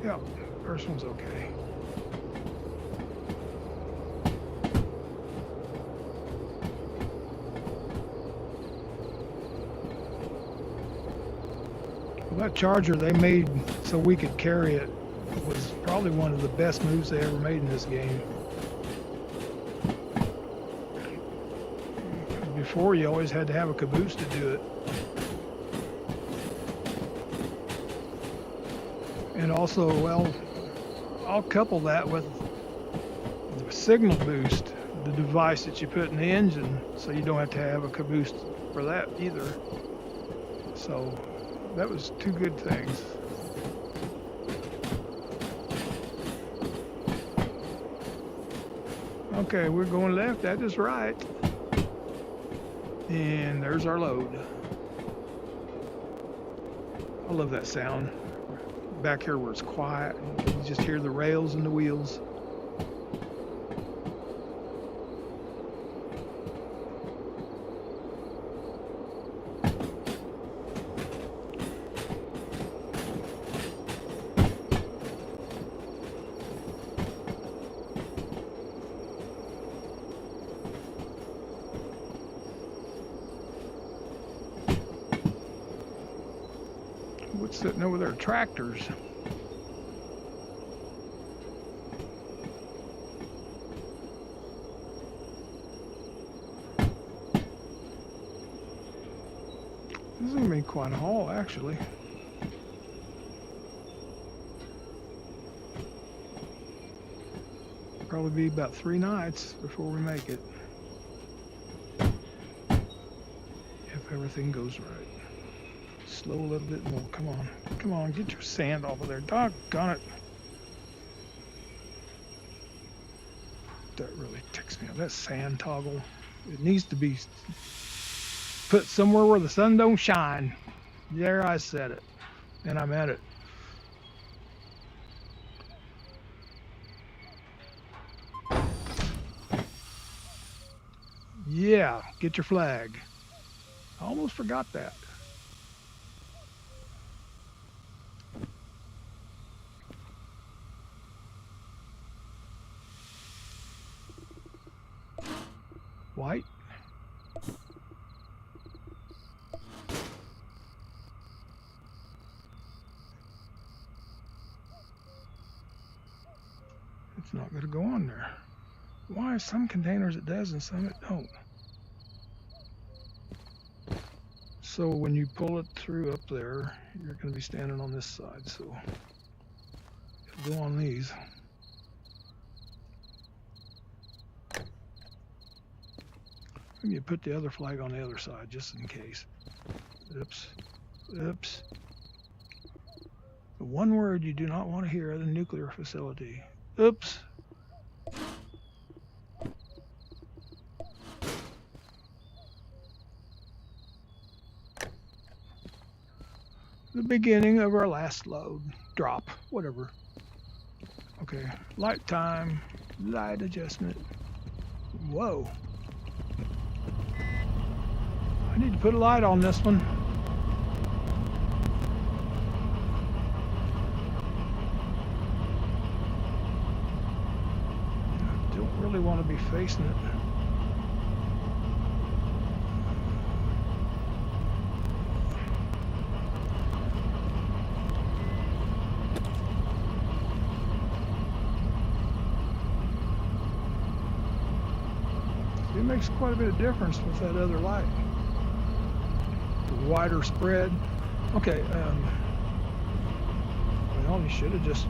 Yep, first one's okay. That charger they made so we could carry it was probably one of the best moves they ever made in this game. Before, you always had to have a caboose to do it. And also, well, I'll couple that with the signal boost, the device that you put in the engine, so you don't have to have a caboose for that either. So that was two good things. Okay, we're going left, that is right. And there's our load. I love that sound. Back here where it's quiet, you just hear the rails and the wheels. What's sitting over there? Tractors. This is going to be quite a haul, actually. Probably be about 3 nights before we make it. If everything goes right. Slow a little bit more. Come on. Come on, get your sand off of there. Doggone it. That really ticks me off. That sand toggle. It needs to be put somewhere where the sun don't shine. There, I said it. And I meant it. Yeah, get your flag. I almost forgot that. White. It's not going to go on there. Why? Some containers it does and some it don't. So when you pull it through up there, you're going to be standing on this side. So it'll go on these. And you put the other flag on the other side just in case. Oops. Oops. The one word you do not want to hear at a nuclear facility. Oops. The beginning of our last load. Drop. Whatever. Okay. Light time. Light adjustment. Whoa. I need to put a light on this one. I don't really want to be facing it. It makes quite a bit of difference with that other light. The wider spread. Okay, well, you should have just...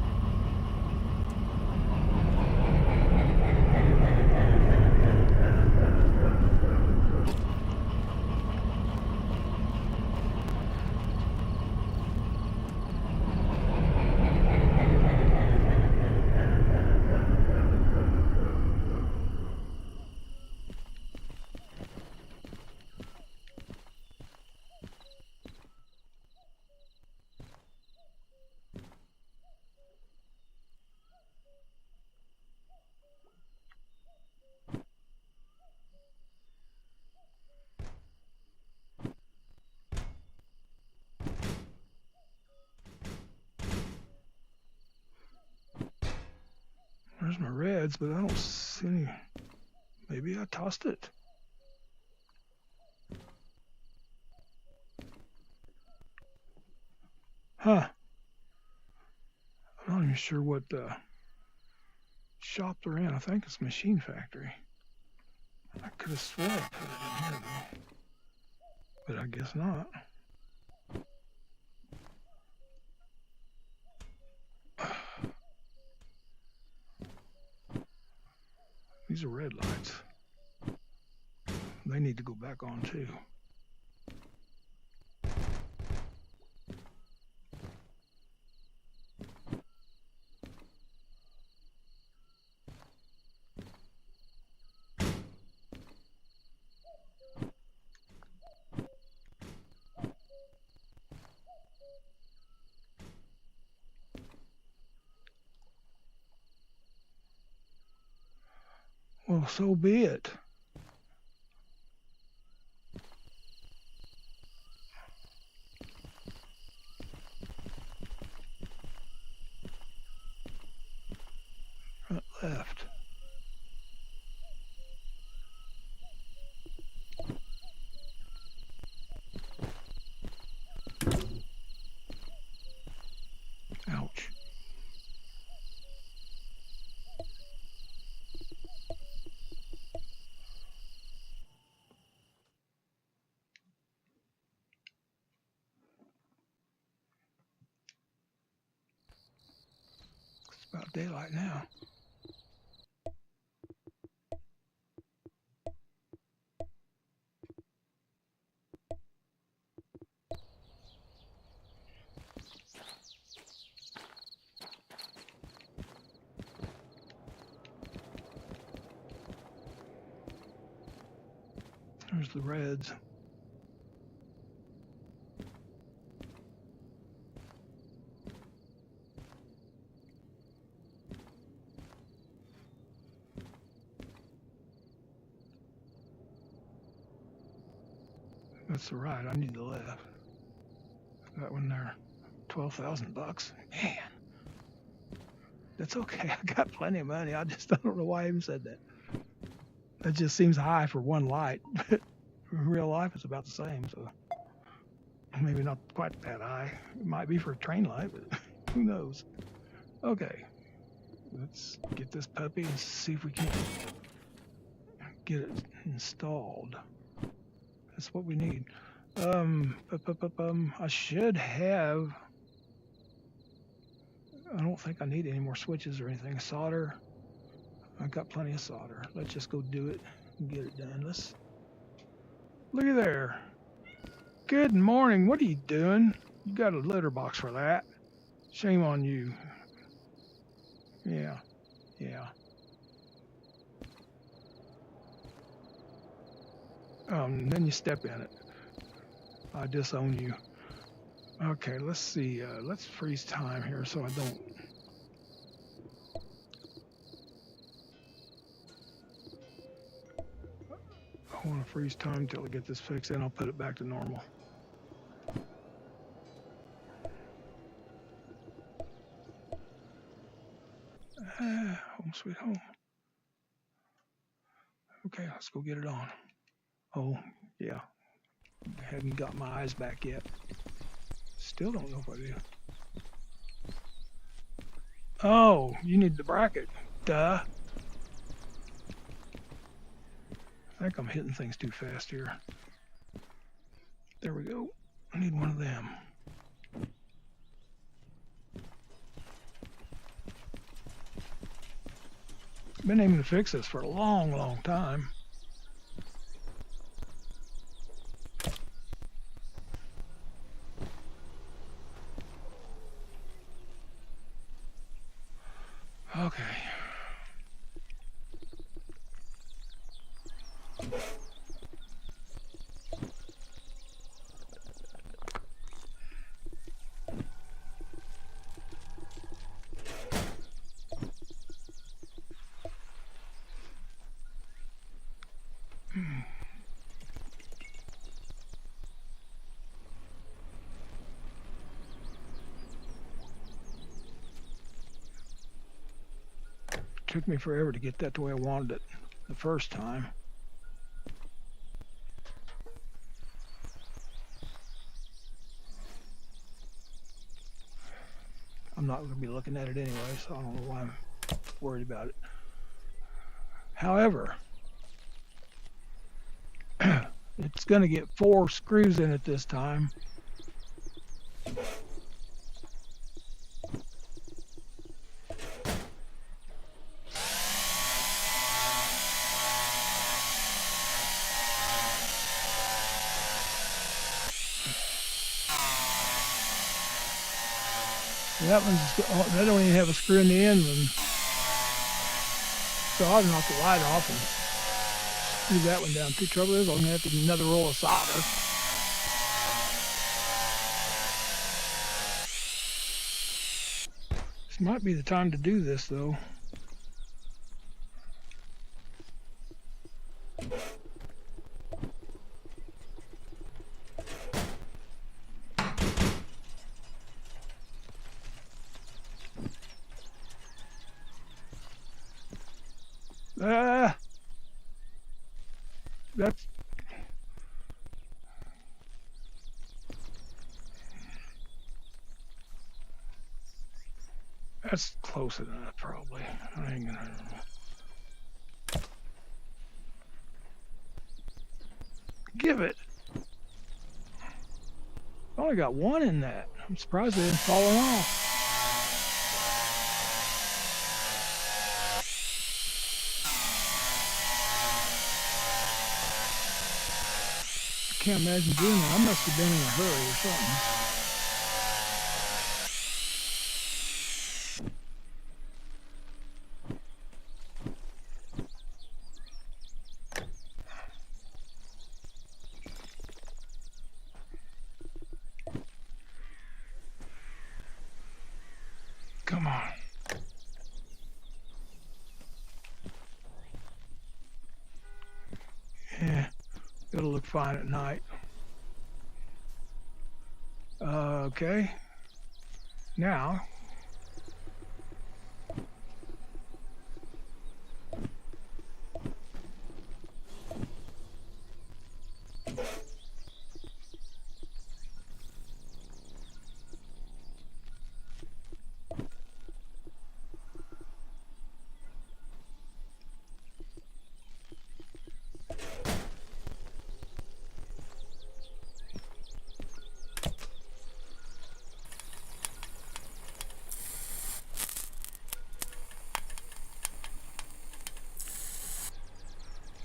There's my reds, but I don't see any. Maybe I tossed it. Huh. I'm not even sure what shop they're in. I think it's Machine Factory. I could have sworn I put it in here though, but I guess not. These are red lights. They need to go back on too. Well, so be it. Front left. Ouch. It's about daylight now. There's the reds. That's the right. I need the left. That one there. $12,000. Man, that's okay. I got plenty of money. I just don't know why I even said that. That just seems high for one light. But in real life, it's about the same. So maybe not quite that high. It might be for a train light, but who knows? Okay, let's get this puppy and see if we can get it installed. That's what we need. I should have. I don't think I need any more switches or anything. Solder. I've got plenty of solder. Let's just go do it and get it done. Let's. Look at there. Good morning. What are you doing? You got a litter box for that. Shame on you. Yeah. Then you step in it. I disown you. Okay, let's see. Let's freeze time here so I don't. I want to freeze time until I get this fixed, and I'll put it back to normal. Home sweet home. Okay, let's go get it on. Oh, yeah. I haven't got my eyes back yet. Still don't know if I do. Oh, you need the bracket. Duh. I think I'm hitting things too fast here. There we go. I need one of them. Been aiming to fix this for a long time. Okay. Took me forever to get that the way I wanted it the first time. not going to be looking at it anyway, so I don't know why I'm worried about it. However, it's going to get 4 screws in it this time. That one's, that don't even have a screw in the end one. So I'll knock the light off and screw that one down. The trouble is I'm going to have to get another roll of solder. This might be the time to do this though. That's close enough, probably. I ain't gonna. Give it. I only got 1 in that. I'm surprised they didn't fall off. I can't imagine doing that. I must have been in a hurry or something. Come on. Yeah, it'll look fine at night. Okay. Now,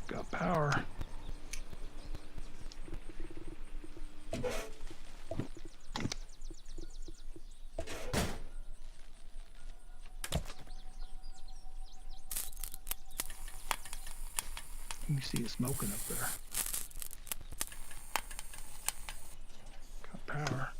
got power. You can see it smoking up there. Got power.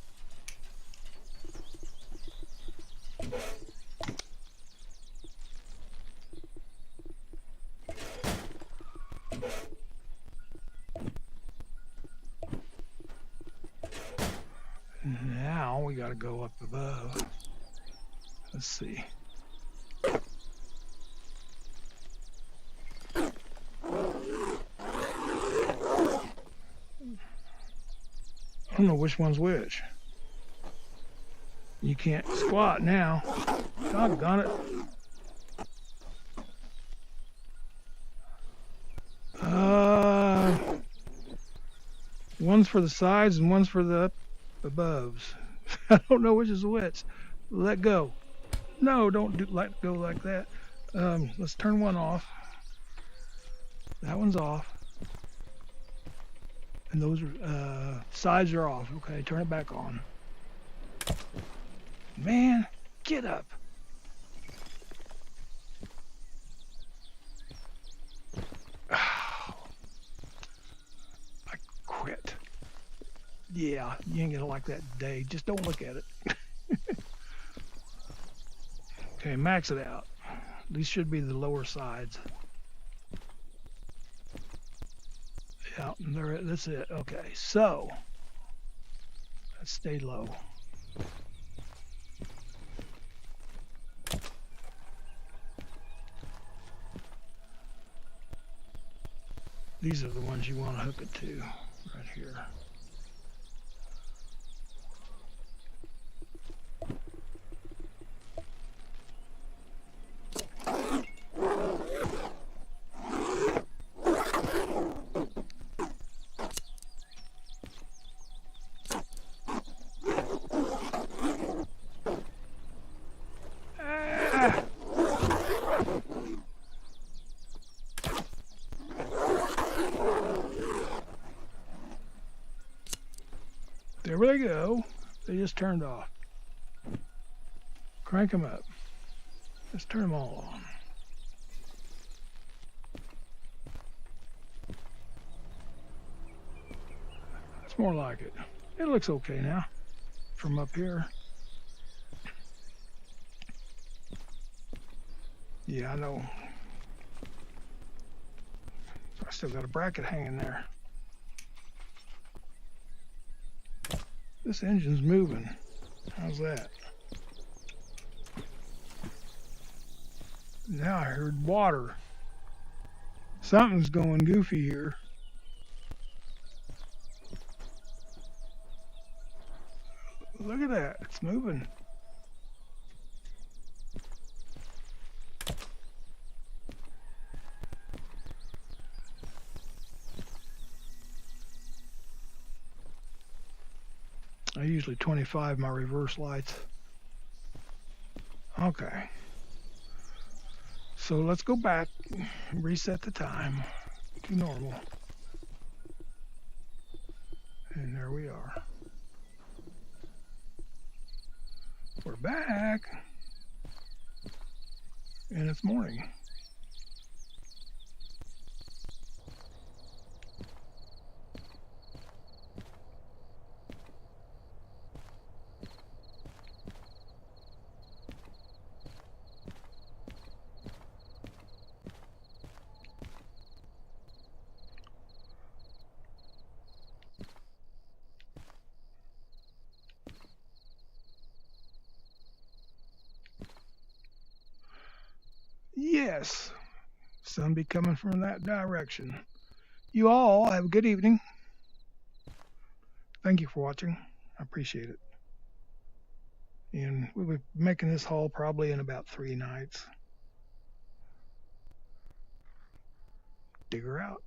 Now we got to go up above. Let's see. I don't know which one's which. You can't squat now. Doggone it. One's for the sides and one's for the aboves. I don't know which is which. Let go. No, don't let go like that. Let's turn one off. That one's off. And those are, sides are off. Okay, turn it back on. Man, get up. I quit. Yeah, you ain't gonna like that today. Just don't look at it. Okay, max it out. These should be the lower sides. Yeah, there, that's it. Okay, so let's stay low. These are the ones you want to hook it to, right here. There they go. They just turned off. Crank them up. Let's turn them all on. That's more like it. It looks okay now from up here. Yeah, I know. I still got a bracket hanging there. This engine's moving. How's that? Now I heard water. Something's going goofy here. Look at that. It's moving. I usually 25 my reverse lights. Okay. So let's go back, reset the time to normal. And there we are. We're back. And it's morning. Yes, sun be coming from that direction. You all have a good evening. Thank you for watching. I appreciate it. And we'll be making this haul probably in about 3 nights. Digger out.